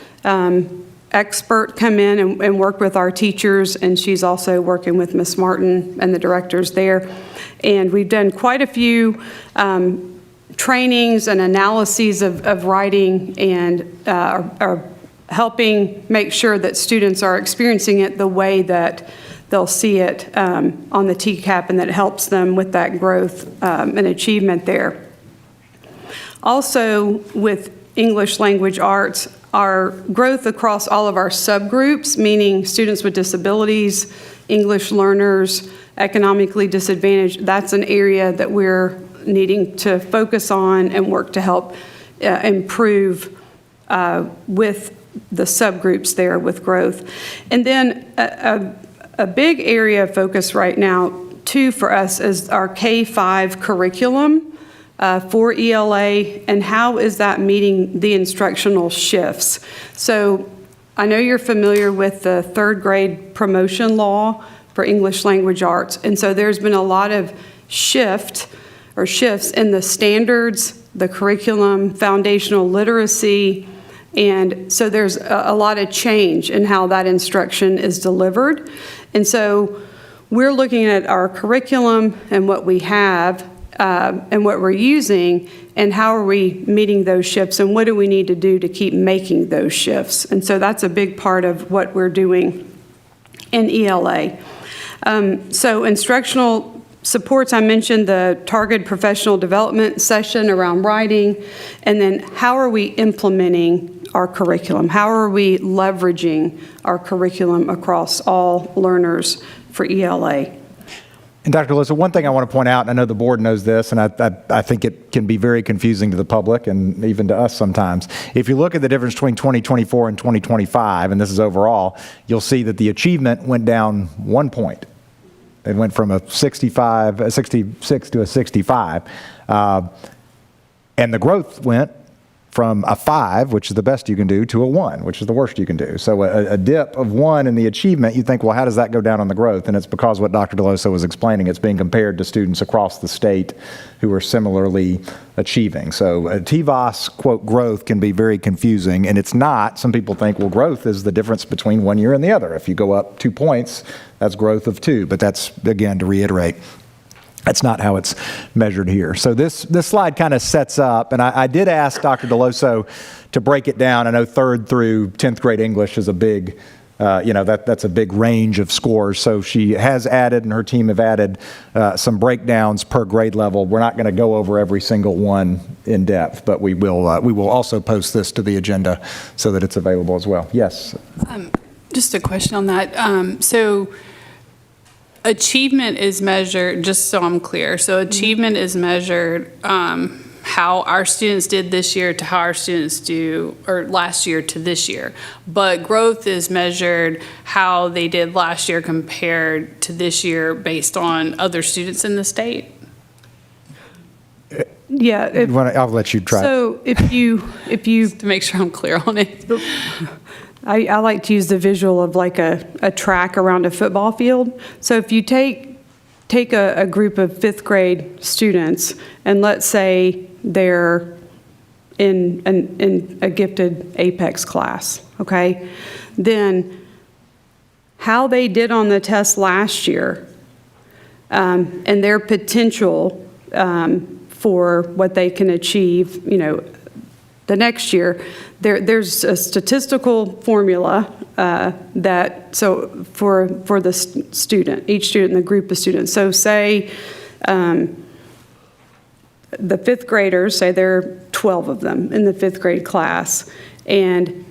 expert come in and work with our teachers, and she's also working with Ms. Martin and the directors there. And we've done quite a few trainings and analyses of writing, and are helping make sure that students are experiencing it the way that they'll see it on the TCAP, and that it helps them with that growth and achievement there. Also, with English language arts, our growth across all of our subgroups, meaning students with disabilities, English learners, economically disadvantaged, that's an area that we're needing to focus on and work to help improve with the subgroups there with growth. And then a big area of focus right now, too, for us is our K-5 curriculum for ELA, and how is that meeting the instructional shifts. So I know you're familiar with the third grade promotion law for English language arts, and so there's been a lot of shifts in the standards, the curriculum, foundational literacy, and so there's a lot of change in how that instruction is delivered. And so we're looking at our curriculum and what we have and what we're using, and how are we meeting those shifts, and what do we need to do to keep making those shifts. And so that's a big part of what we're doing in ELA. So instructional supports, I mentioned the targeted professional development session around writing, and then how are we implementing our curriculum? How are we leveraging our curriculum across all learners for ELA? And Dr. Lissa, one thing I want to point out, and I know the board knows this, and I think it can be very confusing to the public and even to us sometimes. If you look at the difference between 2024 and 2025, and this is overall, you'll see that the achievement went down 1 point. It went from a 66 to a 65. And the growth went from a 5, which is the best you can do, to a 1, which is the worst you can do. So a dip of 1 in the achievement, you think, well, how does that go down on the growth? And it's because what Dr. DeLoso was explaining, it's being compared to students across the state who are similarly achieving. So TVOS, quote, growth can be very confusing, and it's not. Some people think, well, growth is the difference between 1 year and the other. If you go up 2 points, that's growth of 2. But that's, again, to reiterate, that's not how it's measured here. So this slide kind of sets up, and I did ask Dr. DeLoso to break it down. I know 3rd through 10th grade English is a big, that's a big range of scores. So she has added, and her team have added some breakdowns per grade level. We're not going to go over every single one in depth, but we will also post this to the agenda so that it's available as well. Yes? Just a question on that. So achievement is measured, just so I'm clear, so achievement is measured how our students did this year to how our students do, or last year to this year. But growth is measured how they did last year compared to this year based on other students in the state? Yeah. I'll let you try. So if you To make sure I'm clear on it. I like to use the visual of like a track around a football field. So if you take a group of 5th grade students, and let's say they're in a gifted Apex class, okay? Then how they did on the test last year and their potential for what they can achieve, the next year, there's a statistical formula for the student, each student in the group of students. So say the 5th graders, say there are 12 of them in the 5th grade class, and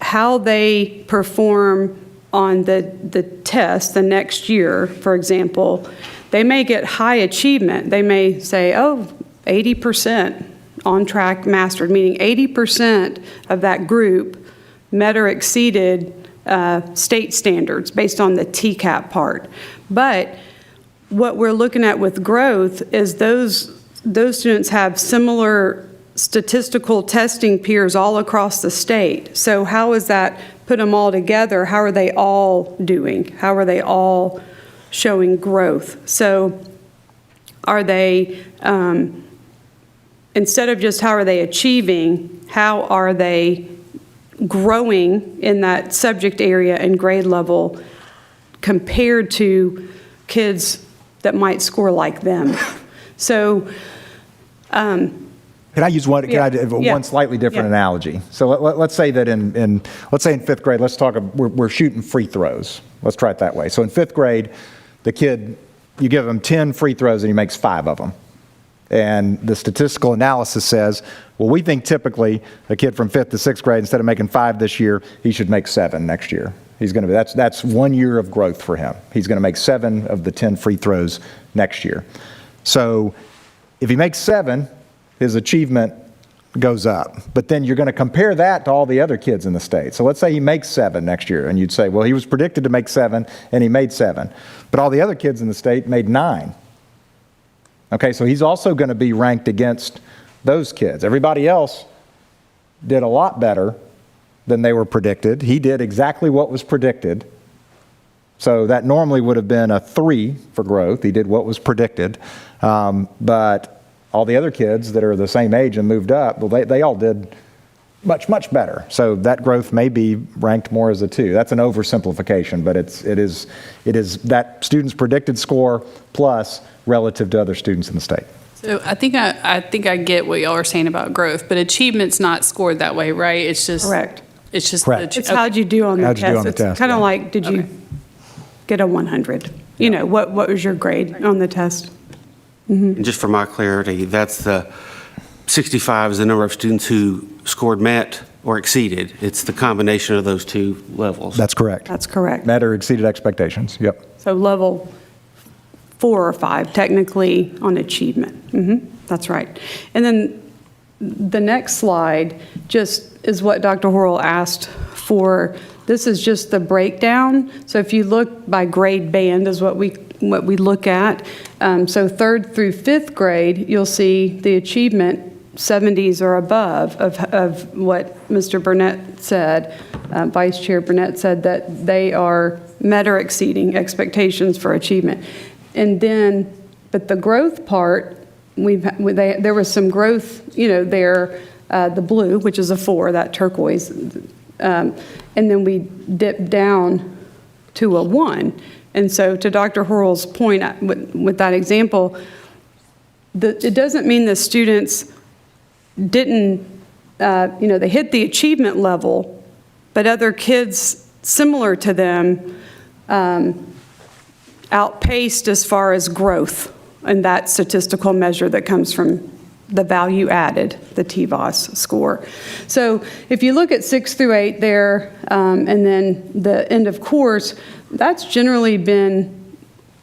how they perform on the test the next year, for example, they may get high achievement. They may say, 80%. On track mastered, meaning 80% of that group met or exceeded state standards based on the TCAP part. But what we're looking at with growth is those students have similar statistical testing peers all across the state. So how is that, put them all together, how are they all doing? How are they all showing growth? So are they, instead of just how are they achieving, how are they growing in that subject area and grade level compared to kids that might score like them? So, Can I use one? Can I do one slightly different analogy? So let's say that in 5th grade, let's talk. We're shooting free throws. Let's try it that way. So in 5th grade, the kid, you give him 10 free throws and he makes 5 of them. And the statistical analysis says, well, we think typically a kid from 5th to 6th grade, instead of making 5 this year, he should make 7 next year. He's going to be, that's 1 year of growth for him. He's going to make 7 of the 10 free throws next year. So if he makes 7, his achievement goes up. But then you're going to compare that to all the other kids in the state. So let's say he makes 7 next year, and you'd say, well, he was predicted to make 7, and he made 7. But all the other kids in the state made 9. Okay, so he's also going to be ranked against those kids. Everybody else did a lot better than they were predicted. He did exactly what was predicted. So that normally would have been a 3 for growth. He did what was predicted. But all the other kids that are the same age and moved up, well, they all did much, much better. So that growth may be ranked more as a 2. That's an oversimplification, but it is that student's predicted score plus relative to other students in the state. So I think I get what y'all are saying about growth, but achievement's not scored that way, right? It's just correct. It's just Correct. It's how'd you do on the How'd you do test. on the It's test, kind of yeah. like, did you get a 100? You know, what was your grade on the test? And just for my clarity, that's the 65 is the number of students who scored met or exceeded. It's the combination of those 2 levels. That's correct. That's correct. Met or exceeded expectations. Yep. So level 4 or 5 technically on achievement. That's right. And then the next slide just is what Dr. Horrell asked for. This is just the breakdown. So if you look by grade band is what we look at. So 3rd through 5th grade, you'll see the achievement 70s or above of what Mr. Burnett said, Vice Chair Burnett said that they are met or exceeding expectations for achievement. And then, but the growth part, there was some growth, there, the blue, which is a 4, that turquoise, and then we dipped down to a 1. And so to Dr. Horrell's point with that example, it doesn't mean the students didn't, they hit the achievement level, but other kids similar to them outpaced as far as growth and that statistical measure that comes from the value added, the TVOS score. So if you look at 6 through 8 there, and then the end of course, that's generally been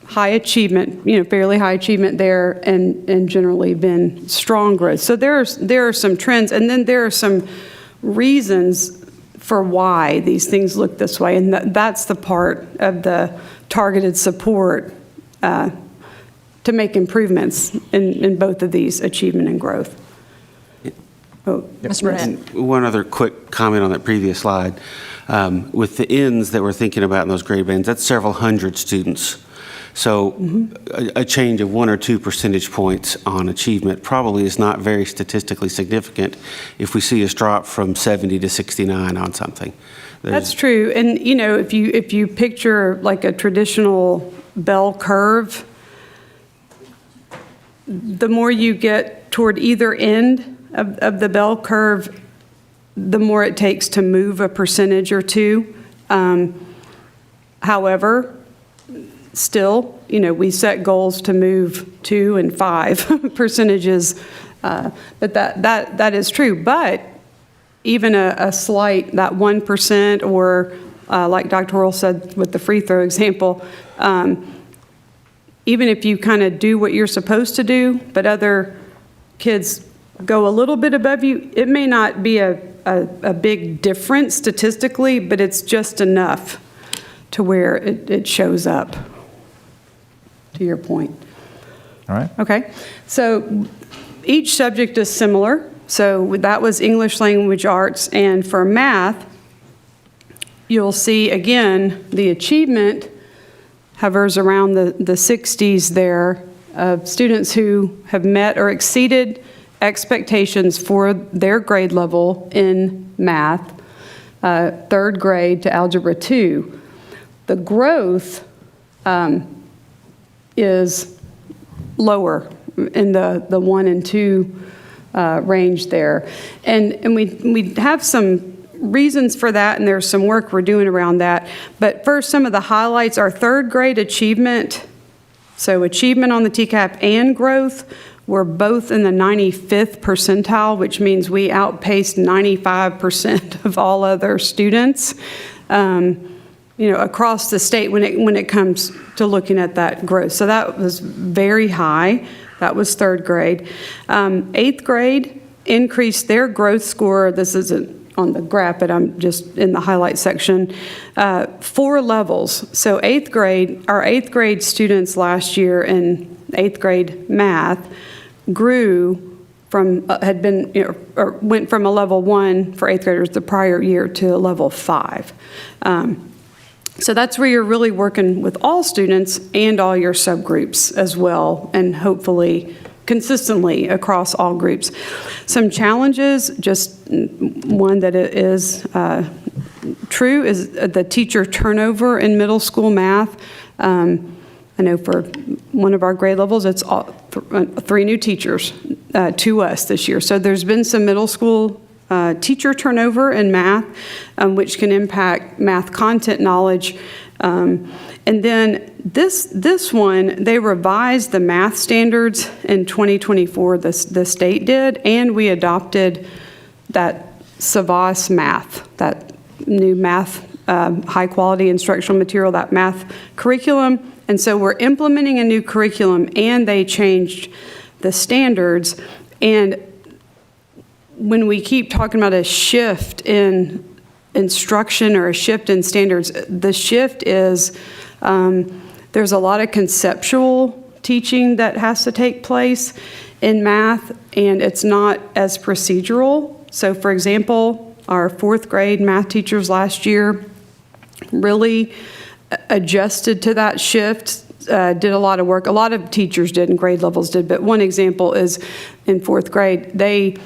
high achievement, fairly high achievement there, and generally been strong growth. So there are some trends, and then there are some reasons for why these things look this way, and that's the part of the targeted support to make improvements in both of these, achievement and growth. Mr. Burnett. One other quick comment on that previous slide. With the ends that we're thinking about in those grade bands, that's several hundred students. So a change of 1 or 2 percentage points on achievement probably is not very statistically significant if we see us drop from 70 to 69 on something. That's true. And, if you picture like a traditional bell curve, the more you get toward either end of the bell curve, the more it takes to move a percentage or 2. However, still, we set goals to move 2 and 5 percentages, but that is true. But even a slight, that 1%, or like Dr. Horrell said with the free throw example, even if you kind of do what you're supposed to do, but other kids go a little bit above you, it may not be a big difference statistically, but it's just enough to where it shows up, to your point. All right. Okay, so each subject is similar. So that was English Language Arts, and for math, you'll see again the achievement hovers around the 60s there of students who have met or exceeded expectations for their grade level in math, 3rd grade to Algebra 2. The growth is lower in the 1 and 2 range there. And we have some reasons for that, and there's some work we're doing around that. But first, some of the highlights are 3rd grade achievement. So achievement on the TCAP and growth were both in the 95th percentile, which means we outpaced 95% of all other students, across the state when it comes to looking at that growth. So that was very high. That was 3rd grade. 8th grade increased their growth score. This isn't on the graph, but I'm just in the highlight section. 4 levels. So our 8th grade students last year in 8th grade math grew from, went from a level 1 for 8th graders the prior year to a level 5. So that's where you're really working with all students and all your subgroups as well, and hopefully consistently across all groups. Some challenges, just one that is true, is the teacher turnover in middle school math. I know for one of our grade levels, it's 3 new teachers to us this year. So there's been some middle school teacher turnover in math, which can impact math content knowledge. And then this one, they revised the math standards in 2024, the state did, and we adopted that SAVAS math, that new math high-quality instructional material, that math curriculum. And so we're implementing a new curriculum, and they changed the standards. And when we keep talking about a shift in instruction or a shift in standards, the shift is there's a lot of conceptual teaching that has to take place in math, and it's not as procedural. So for example, our 4th grade math teachers last year really adjusted to that shift, did a lot of work. A lot of teachers did and grade levels did, but one example is in 4th grade, they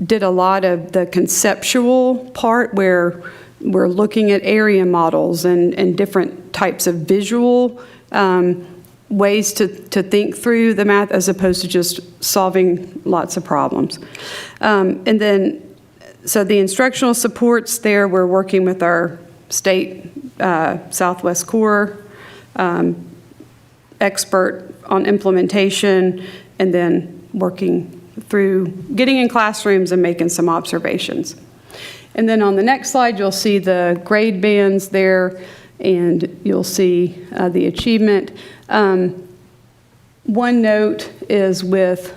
did a lot of the conceptual part where we're looking at area models and different types of visual ways to think through the math as opposed to just solving lots of problems. And then, so the instructional supports there, we're working with our state Southwest Core expert on implementation, and then working through getting in classrooms and making some observations. And then on the next slide, you'll see the grade bands there, and you'll see the achievement. One note is with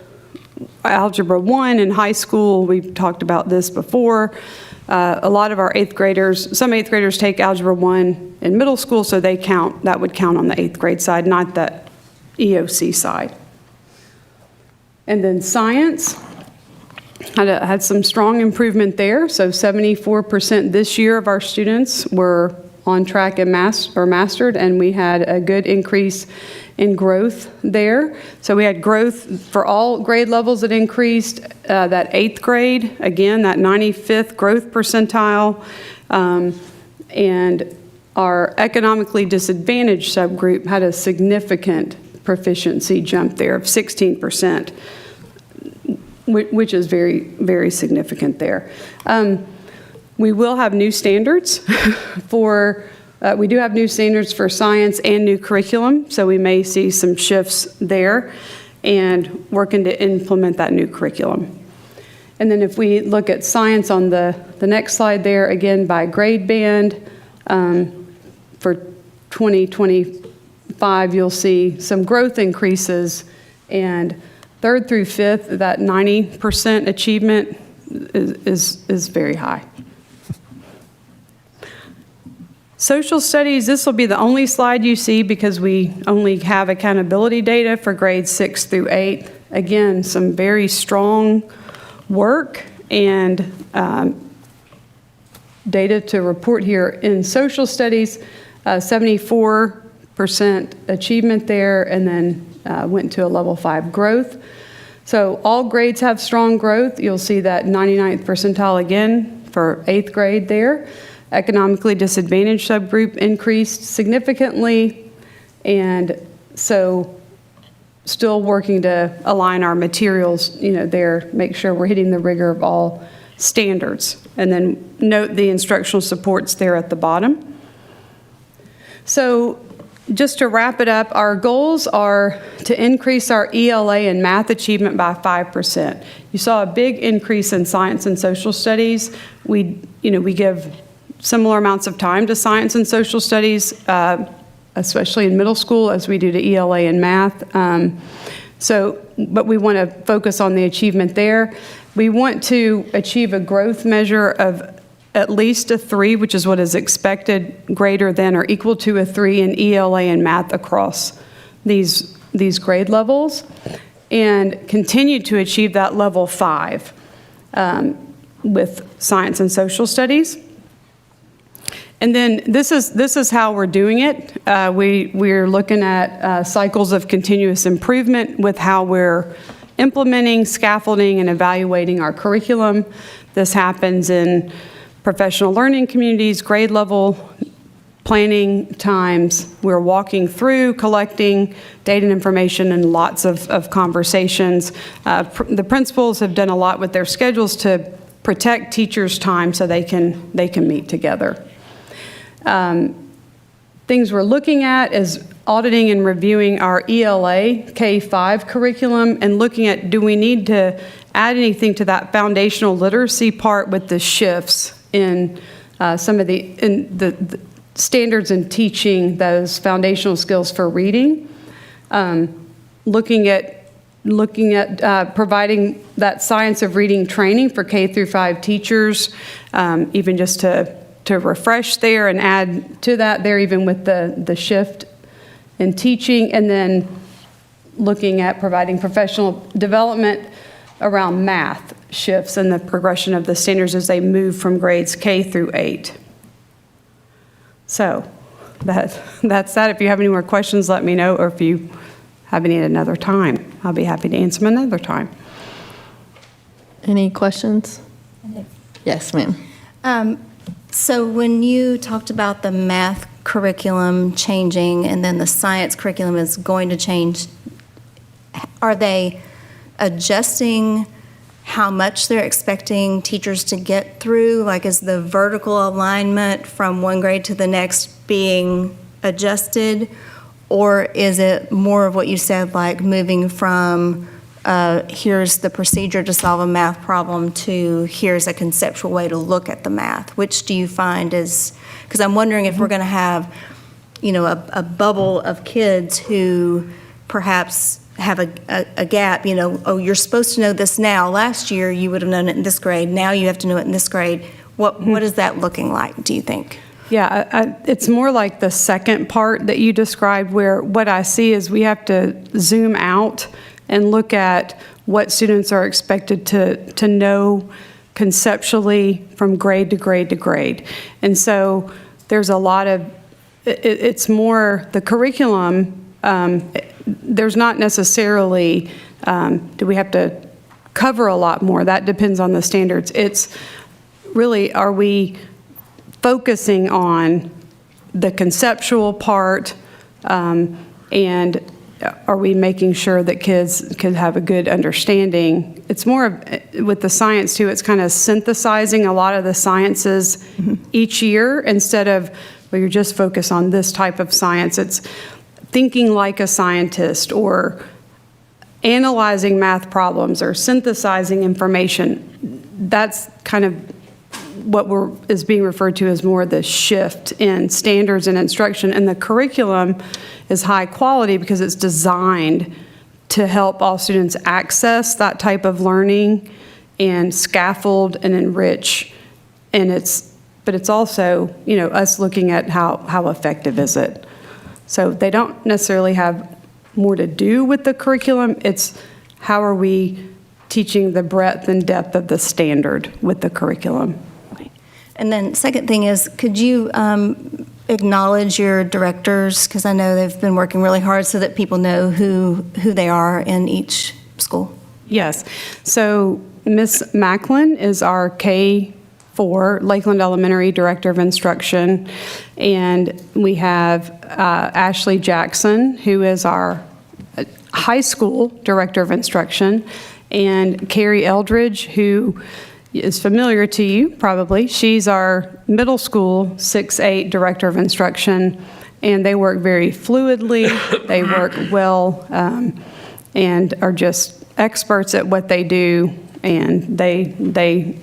Algebra 1 in high school, we've talked about this before, a lot of our 8th graders, some 8th graders take Algebra 1 in middle school, so they count, that would count on the 8th grade side, not the EOC side. And then science, had some strong improvement there. So 74% this year of our students were on track and mastered, and we had a good increase in growth there. So we had growth for all grade levels that increased. That 8th grade, again, that 95th growth percentile, and our economically disadvantaged subgroup had a significant proficiency jump there of 16%, which is very, very significant there. We will have new standards for, we do have new standards for science and new curriculum, so we may see some shifts there and working to implement that new curriculum. And then if we look at science on the next slide there, again by grade band, for 2025, you'll see some growth increases, and 3rd through 5th, that 90% achievement is very high. Social studies, this will be the only slide you see because we only have accountability data for grades 6 through 8. Again, some very strong work and data to report here. In social studies, 74% achievement there, and then went to a level 5 growth. So all grades have strong growth. You'll see that 99th percentile again for 8th grade there. Economically disadvantaged subgroup increased significantly, and so still working to align our materials, there, make sure we're hitting the rigor of all standards. And then note the instructional supports there at the bottom. So just to wrap it up, our goals are to increase our ELA and math achievement by 5%. You saw a big increase in science and social studies. We give similar amounts of time to science and social studies, especially in middle school, as we do to ELA and math. But we want to focus on the achievement there. We want to achieve a growth measure of at least a 3, which is what is expected, greater than or equal to a 3 in ELA and math across these grade levels, and continue to achieve that level 5 with science and social studies. And then this is how we're doing it. We're looking at cycles of continuous improvement with how we're implementing, scaffolding, and evaluating our curriculum. This happens in professional learning communities, grade level planning times. We're walking through, collecting data and information, and lots of conversations. The principals have done a lot with their schedules to protect teachers' time so they can meet together. Things we're looking at is auditing and reviewing our ELA K-5 curriculum and looking at, do we need to add anything to that foundational literacy part with the shifts in some of the standards in teaching those foundational skills for reading, looking at providing that science of reading training for K through 5 teachers, even just to refresh there and add to that there, even with the shift in teaching, and then looking at providing professional development around math shifts and the progression of the standards as they move from grades K through 8. So that's that. If you have any more questions, let me know, or if you have any at another time, I'll be happy to answer them another time. Any questions? Yes, ma'am. So when you talked about the math curriculum changing and then the science curriculum is going to change, are they adjusting how much they're expecting teachers to get through? Like, is the vertical alignment from one grade to the next being adjusted? Or is it more of what you said, like moving from here's the procedure to solve a math problem to here's a conceptual way to look at the math? Which do you find is, because I'm wondering if we're going to have, a bubble of kids who perhaps have a gap, oh, you're supposed to know this now. Last year you would have known it in this grade. Now you have to know it in this grade. What is that looking like, do you think? Yeah, it's more like the second part that you described, where what I see is we have to zoom out and look at what students are expected to know conceptually from grade to grade to grade. And so there's a lot of, it's more the curriculum, there's not necessarily, do we have to cover a lot more? That depends on the standards. It's really, are we focusing on the conceptual part, and are we making sure that kids can have a good understanding? It's more of, with the science too, it's kind of synthesizing a lot of the sciences each year instead of, well, you're just focused on this type of science. It's thinking like a scientist, or analyzing math problems, or synthesizing information. That's kind of what is being referred to as more the shift in standards and instruction. And the curriculum is high quality because it's designed to help all students access that type of learning and scaffold and enrich. But it's also, us looking at how effective is it. So they don't necessarily have more to do with the curriculum. It's how are we teaching the breadth and depth of the standard with the curriculum. And then second thing is, could you acknowledge your directors? Because I know they've been working really hard so that people know who they are in each school. Yes. So Ms. Macklin is our K4 Lakeland Elementary Director of Instruction. And we have Ashley Jackson, who is our high school Director of Instruction, and Carrie Eldridge, who is familiar to you, probably. She's our middle school 6-8 Director of Instruction, and they work very fluidly. They work well, and are just experts at what they do, and they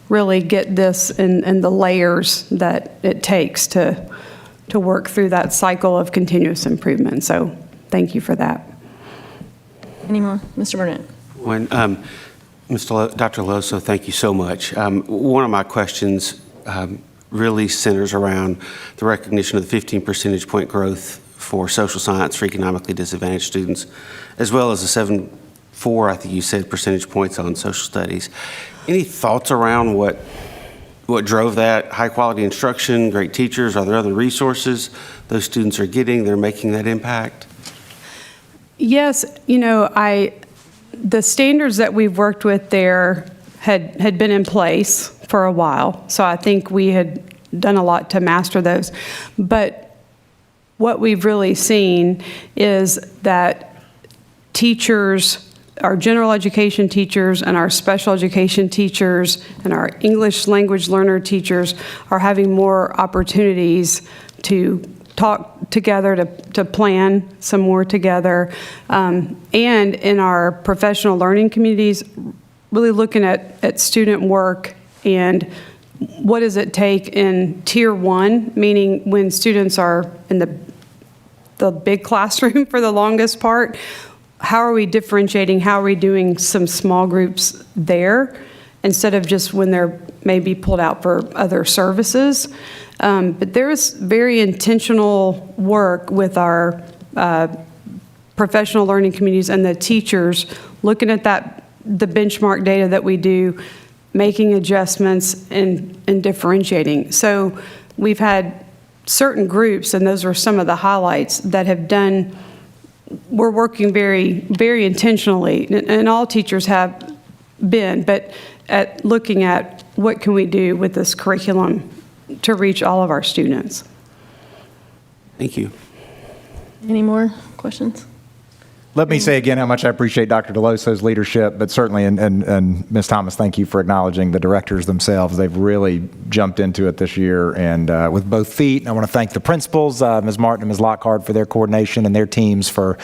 really get this in the layers that it takes to work through that cycle of continuous improvement. So thank you for that. Any more? Mr. Burnett? Dr. Loso, thank you so much. One of my questions really centers around the recognition of the 15 percentage point growth for social science for economically disadvantaged students, as well as the 7.4, I think you said, percentage points on social studies. Any thoughts around what drove that? High quality instruction, great teachers, are there other resources those students are getting that are making that impact? Yes, the standards that we've worked with there had been in place for a while, so I think we had done a lot to master those. But what we've really seen is that teachers, our general education teachers and our special education teachers and our English language learner teachers are having more opportunities to talk together, to plan some more together, and in our professional learning communities, really looking at student work and what does it take in tier 1, meaning when students are in the big classroom for the longest part, how are we differentiating, how are we doing some small groups there instead of just when they're maybe pulled out for other services? But there is very intentional work with our professional learning communities and the teachers looking at the benchmark data that we do, making adjustments and differentiating. So we've had certain groups, and those were some of the highlights, that have done, we're working very, very intentionally, and all teachers have been, but at looking at what can we do with this curriculum to reach all of our students. Thank you. Any more questions? Let me say again how much I appreciate Dr. DeLoso's leadership, but certainly, and Ms. Thomas, thank you for acknowledging the directors themselves. They've really jumped into it this year, and with both feet. And I want to thank the principals, Ms. Martin and Ms. Lockhart, for their coordination, and their teams for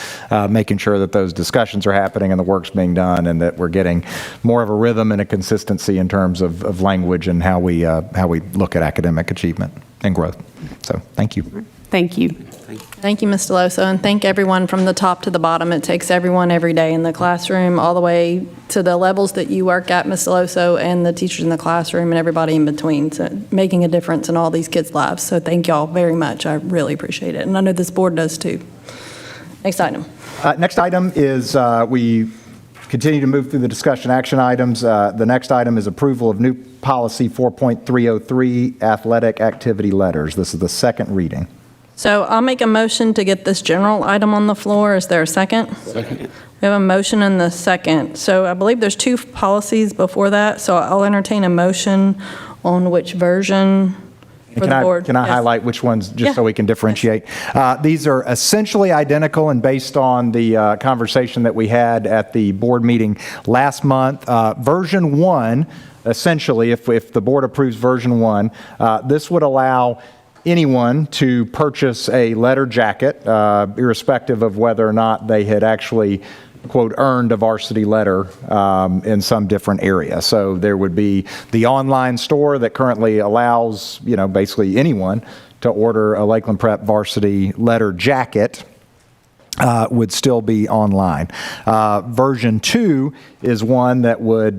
making sure that those discussions are happening and the work's being done, and that we're getting more of a rhythm and a consistency in terms of language and how we look at academic achievement and growth. So thank you. Thank you. Thank you, Ms. DeLoso, and thank everyone from the top to the bottom. It takes everyone every day in the classroom, all the way to the levels that you work at, Ms. DeLoso, and the teachers in the classroom and everybody in between, so making a difference in all these kids' lives. So thank y'all very much. I really appreciate it, and I know this board does too. Next item. Next item is we continue to move through the discussion action items. The next item is approval of new policy 4.303, athletic activity letters. This is the second reading. So I'll make a motion to get this general item on the floor. Is there a second? Second. We have a motion and the second. So I believe there's two policies before that, so I'll entertain a motion on which version for the board. Can I Yes. highlight which ones, just Yeah. so we can differentiate? These are essentially identical, and based on the conversation that we had at the board meeting last month, version 1, essentially, if the board approves version 1, this would allow anyone to purchase a letter jacket, irrespective of whether or not they had actually, quote, earned a varsity letter in some different area. So there would be the online store that currently allows, basically anyone to order a Lakeland Prep varsity letter jacket. Would still be online. Version 2 is one that would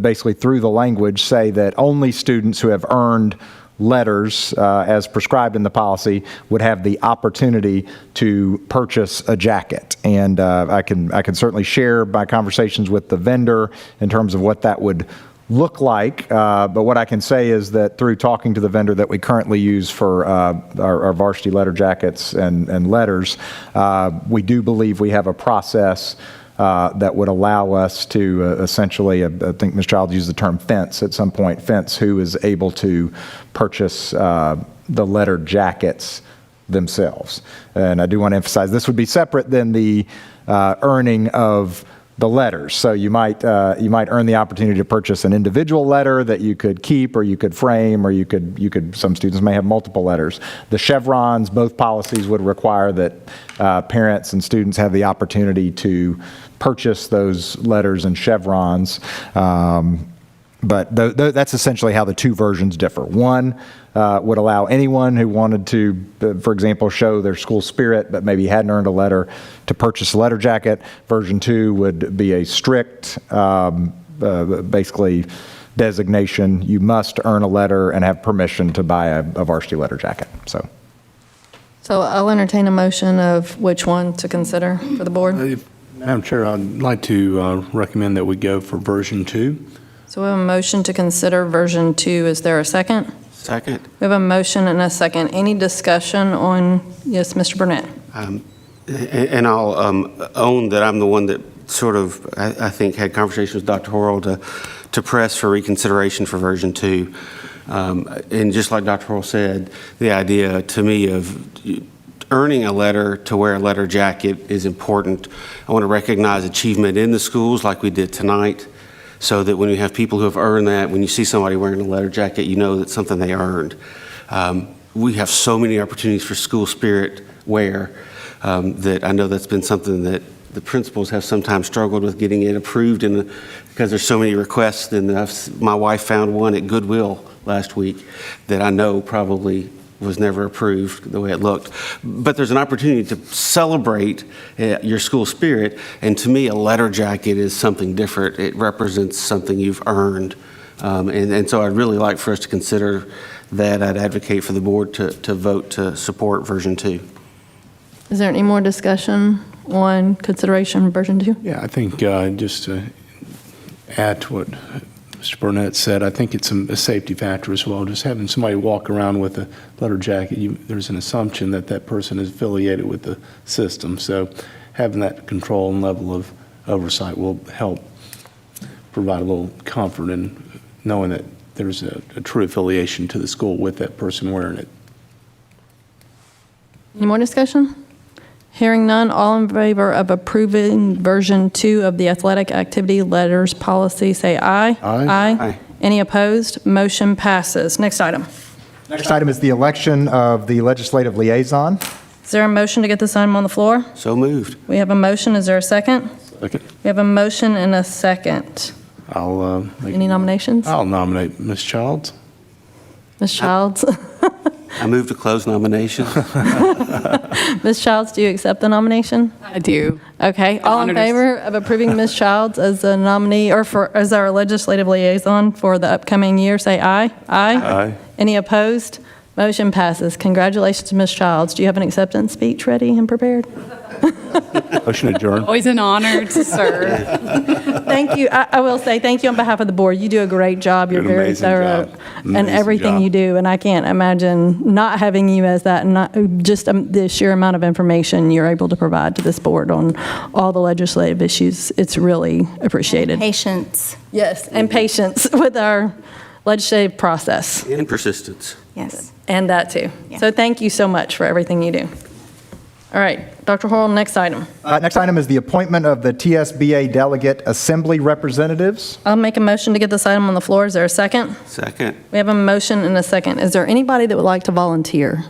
basically, through the language, say that only students who have earned letters as prescribed in the policy would have the opportunity to purchase a jacket. And I can certainly share my conversations with the vendor in terms of what that would look like. But what I can say is that through talking to the vendor that we currently use for our varsity letter jackets and letters, we do believe we have a process that would allow us to essentially, I think Ms. Child used the term fence at some point, fence who is able to purchase the letter jackets themselves. And I do want to emphasize this would be separate than the earning of the letters. So you might earn the opportunity to purchase an individual letter that you could keep, or you could frame, or you could. Some students may have multiple letters. The chevrons, both policies would require that parents and students have the opportunity to purchase those letters and chevrons. But that's essentially how the two versions differ. One would allow anyone who wanted to, for example, show their school spirit but maybe hadn't earned a letter to purchase a letter jacket. Version 2 would be a strict, basically, designation. You must earn a letter and have permission to buy a varsity letter jacket. So I'll entertain a motion of which one to consider for the board. Madam Chair, I'd like to recommend that we go for version 2. So we have a motion to consider version 2. Is there a second? Second. We have a motion and a second. Any discussion on, yes, Mr. Burnett? And I'll own that I'm the one that sort of, I think, had conversations with Dr. Horrell to press for reconsideration for version 2. And just like Dr. Horrell said, the idea to me of earning a letter to wear a letter jacket is important. I want to recognize achievement in the schools like we did tonight, so that when you have people who have earned that, when you see somebody wearing a letter jacket, you know that's something they earned. We have so many opportunities for school spirit wear that I know that's been something that the principals have sometimes struggled with getting it approved because there's so many requests. And my wife found one at Goodwill last week that I know probably was never approved the way it looked. But there's an opportunity to celebrate your school spirit, and to me, a letter jacket is something different. It represents something you've earned. And so I'd really like for us to consider that. I'd advocate for the board to vote to support version 2. Is there any more discussion on consideration of version 2? Yeah, I think just to add to what Mr. Burnett said, I think it's a safety factor as well. Just having somebody walk around with a letter jacket, there's an assumption that that person is affiliated with the system. So having that control and level of oversight will help provide a little comfort in knowing that there's a true affiliation to the school with that person wearing it. Any more discussion? Hearing none, all in favor of approving version 2 of the athletic activity letters policy, say aye. Aye. Aye. Any opposed? Motion passes. Next item. Next item is the election of the legislative liaison. Is there a motion to get this item on the floor? So moved. We have a motion. Is there a second? Second. We have a motion and a second. Any nominations? I'll nominate Ms. Childs. Ms. Childs? I move to close nominations. Ms. Childs, do you accept the nomination? I do. Okay. All in honored to- favor of approving Ms. Childs as a nominee or as our legislative liaison for the upcoming year, say aye. Aye. Aye. Any opposed? Motion passes. Congratulations, Ms. Childs. Do you have an acceptance speech ready and prepared? Motion adjourned. Always an honor to serve. Thank you. I will say thank you on behalf of the board. You do a great job. You're Did an very amazing thorough job. in Amazing everything job. you do, and I can't imagine not having you as that, and not just the sheer amount of information you're able to provide to this board on all the legislative issues. It's really appreciated. Patience, Yes, and patience with our legislative process, And persistence. yes. and that too. Yeah. So thank you so much for everything you do. All right, Dr. Horl, next item. Next item is the appointment of the TSBA Delegate Assembly Representatives. I'll make a motion to get this item on the floor. Is there a second? Second. We have a motion and a second. Is there anybody that would like to volunteer?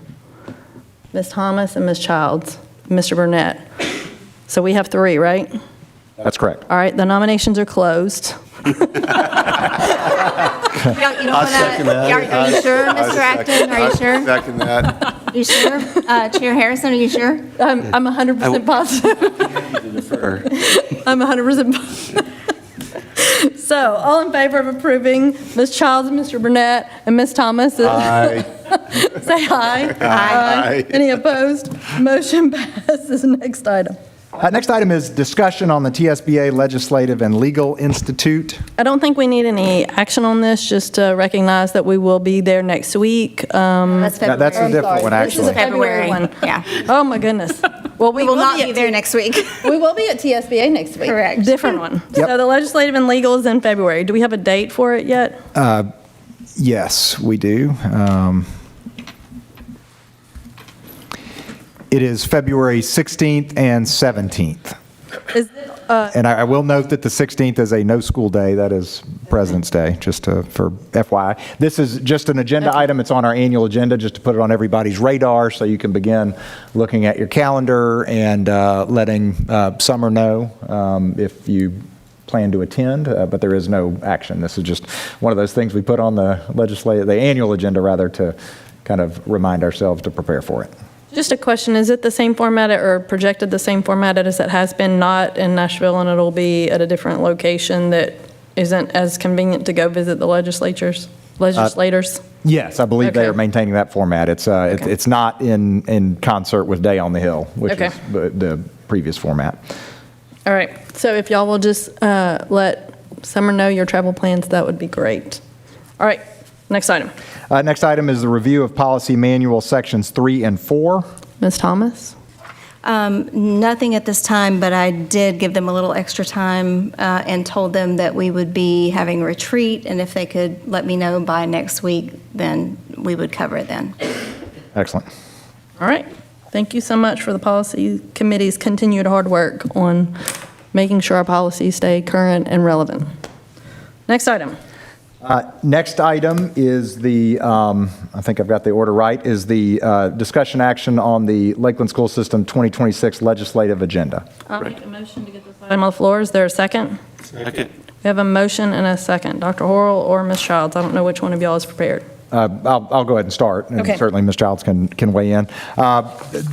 Ms. Thomas and Ms. Childs, Mr. Burnett. So we have 3, right? That's correct. All right, the nominations are closed. You don't want to, are you sure, Mr. Acton? Are you sure? Second that. You sure? Chair Harrison, are you sure? I'm 100% positive. Defer. I'm 100% positive. So, all in favor of approving Ms. Childs, Mr. Burnett, and Ms. Thomas? Aye. Say aye. Aye. Any opposed? Motion passes. Next item. Next item is discussion on the TSBA Legislative and Legal Institute. I don't think we need any action on this, just to recognize that we will be there next week. That's February. That's a different one, This is a actually. February one. Yeah. Oh, my goodness. Well, We will not be there next week. We will be at TSBA next week. Correct. Different one. Yep. So the legislative and legal is in February. Do we have a date for it yet? Yes, we do. It is February 16th and 17th. Is it, And I will note that the 16th is a no-school day. That is President's Day, just for FYI. This is just an agenda item. It's on our annual agenda, just to put it on everybody's radar so you can begin looking at your calendar and letting Summer know if you plan to attend, but there is no action. This is just one of those things we put on the annual agenda, rather, to kind of remind ourselves to prepare for it. just a question, is it the same format or projected the same format as it has been, not in Nashville, and it'll be at a different location that isn't as convenient to go visit the legislators? Yes, I believe they Okay. are maintaining that format. It's it's not in concert with Day on the Hill, which Okay. is the previous format. All right, so if y'all will just let Summer know your travel plans, that would be great. All right, next item. Next item is the review of policy manual sections 3 and 4. Ms. Thomas? Nothing at this time, but I did give them a little extra time and told them that we would be having a retreat, and if they could let me know by next week, then we would cover it then. Excellent. All right. Thank you so much for the policy committee's continued hard work on making sure our policies stay current and relevant. Next item. Next item is I think I've got the order right, is the discussion action on the Lakeland School System 2026 legislative agenda. I'll make a motion to get this item on the floor. Is there a second? Second. We have a motion and a second. Dr. Horrell or Ms. Childs? I don't know which one of y'all is prepared. I'll go ahead and start, and Okay. certainly Ms. Childs can weigh in.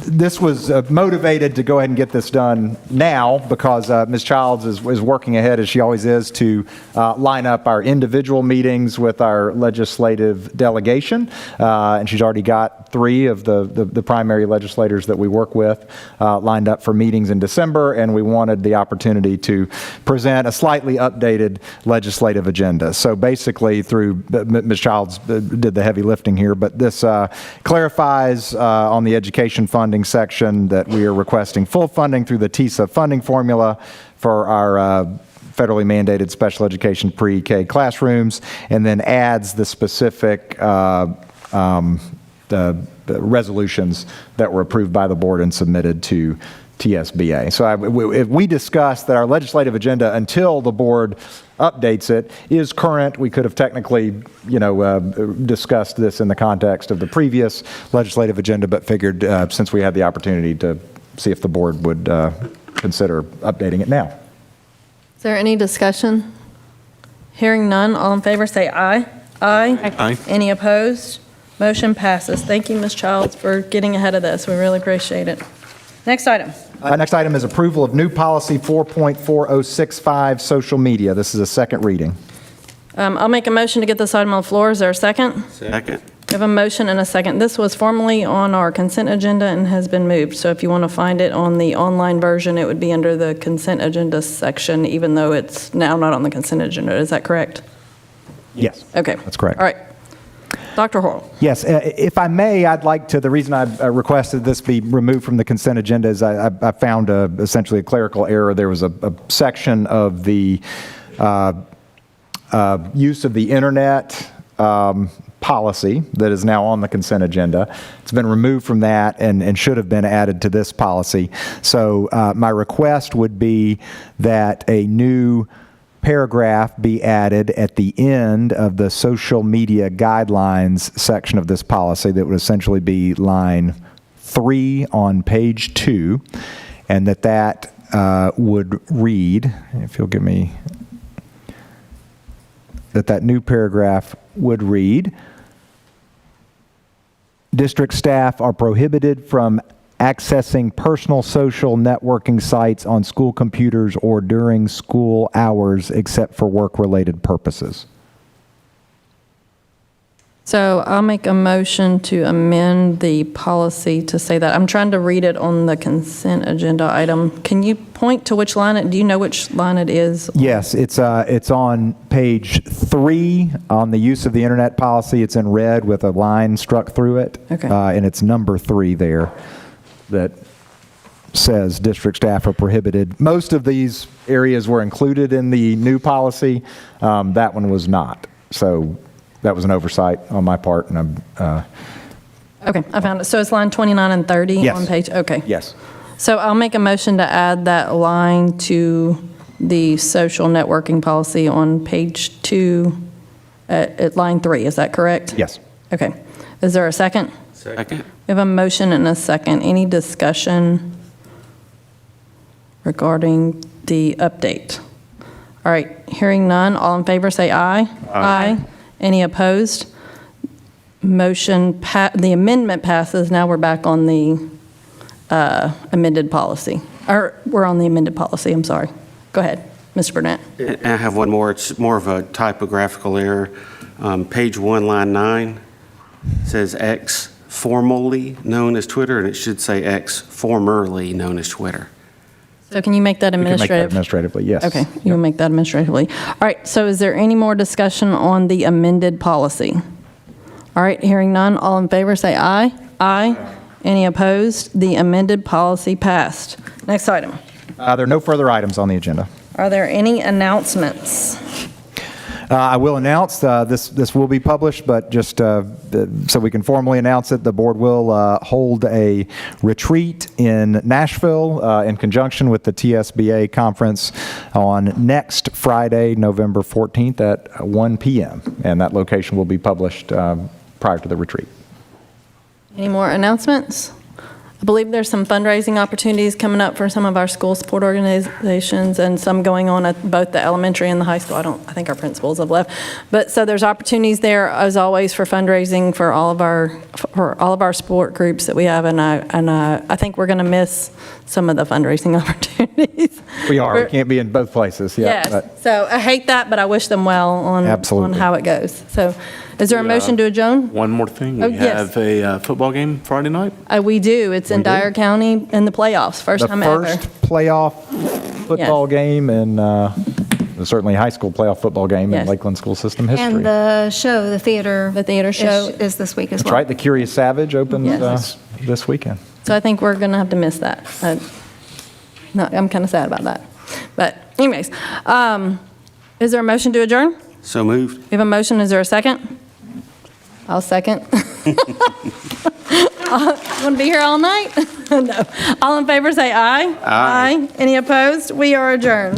This was motivated to go ahead and get this done now because Ms. Childs is working ahead, as she always is, to line up our individual meetings with our legislative delegation, and she's already got 3 of the primary legislators that we work with lined up for meetings in December, and we wanted the opportunity to present a slightly updated legislative agenda. So basically, through Ms. Childs did the heavy lifting here, but this clarifies on the education funding section that we are requesting full funding through the TISA funding formula for our federally mandated special education pre-K classrooms, and then adds the specific the resolutions that were approved by the board and submitted to TSBA. So we discussed that our legislative agenda, until the board updates it, is current. We could have technically, discussed this in the context of the previous legislative agenda, but figured since we had the opportunity to see if the board would consider updating it now. Is there any discussion? Hearing none, all in favor say aye. Aye. Aye. Any opposed? Motion passes. Thank you, Ms. Childs, for getting ahead of this. We really appreciate it. Next item. Next item is approval of new policy 4.4065, social media. This is a second reading. I'll make a motion to get this item on the floor. Is there a second? Second. We have a motion and a second. This was formerly on our consent agenda and has been moved. So if you want to find it on the online version, it would be under the consent agenda section, even though it's now not on the consent agenda. Is that correct? Yes. Okay. That's correct. All right. Dr. Horrell. Yes, if I may, I'd like to, the reason I requested this be removed from the consent agenda is I found essentially a clerical error. There was a section of the use of the internet policy that is now on the consent agenda. It's been removed from that and should have been added to this policy. So my request would be that a new paragraph be added at the end of the social media guidelines section of this policy that would essentially be line 3 on page 2, and that would read, if you'll give me, that new paragraph would read, district staff are prohibited from accessing personal social networking sites on school computers or during school hours except for work-related purposes. So I'll make a motion to amend the policy to say that. I'm trying to read it on the consent agenda item. Can you point to which line? Do you know which line it is? Yes, it's on page 3 on the use of the internet policy. It's in red with a line struck through it. Okay. And it's number 3 there that says district staff are prohibited. Most of these areas were included in the new policy. That one was not. So that was an oversight on my part. And Okay, I found it. So it's line 29 and 30 Yes. on page, okay. yes. So I'll make a motion to add that line to the social networking policy on page 2 at line 3. Is that correct? Yes. Okay. Is there a second? Second. We have a motion and a second. Any discussion regarding the update? All right, hearing none, all in favor say aye. Aye. Any opposed? The amendment passes. Now we're back on the amended policy. Or we're on the amended policy, I'm sorry. Go ahead, Mr. Burnett. And I have one more. It's more of a typographical error. Page 1, line 9 says X formerly known as Twitter, and it should say X formerly known as Twitter. So can you make that We can make that administrative? administratively, yes. Okay, you will make that administratively. All right, so is there any more discussion on the amended policy? All right, hearing none, all in favor say aye. Aye. Any opposed? The amended policy passed. Next item. There are no further items on the agenda. Are there any announcements? I will announce this will be published, but just so we can formally announce it, the board will hold a retreat in Nashville in conjunction with the TSBA conference on next Friday, November 14th at 1 p.m. And that location will be published prior to the retreat. Any more announcements? I believe there's some fundraising opportunities coming up for some of our school support organizations and some going on at both the elementary and the high school. I think our principals have left. But so there's opportunities there as always for fundraising for all of our sport groups that we have. And I think we're going to miss some of the fundraising opportunities. We are. We can't be in both places. Yeah. Yes. but- So I hate that, but I wish them well on Absolutely. how it goes. So is there a motion to adjourn? One more thing. Oh, We yes. have a football game Friday night. We do. It's in We do. Dyer County in the playoffs. First The time ever. first playoff football game and certainly high school playoff football game in Yes. Lakeland school system history. And the show, the theater. The theater show. Is this week as That's well. right. The Curious Savage opens Yes. this weekend. So I think we're going to have to miss that. No, I'm kind of sad about that. But anyways, is there a motion to adjourn? So moved. We have a motion. Is there a second? I'll second. Want to be here all night? No. All in favor say aye. Aye. Any opposed? We are adjourned.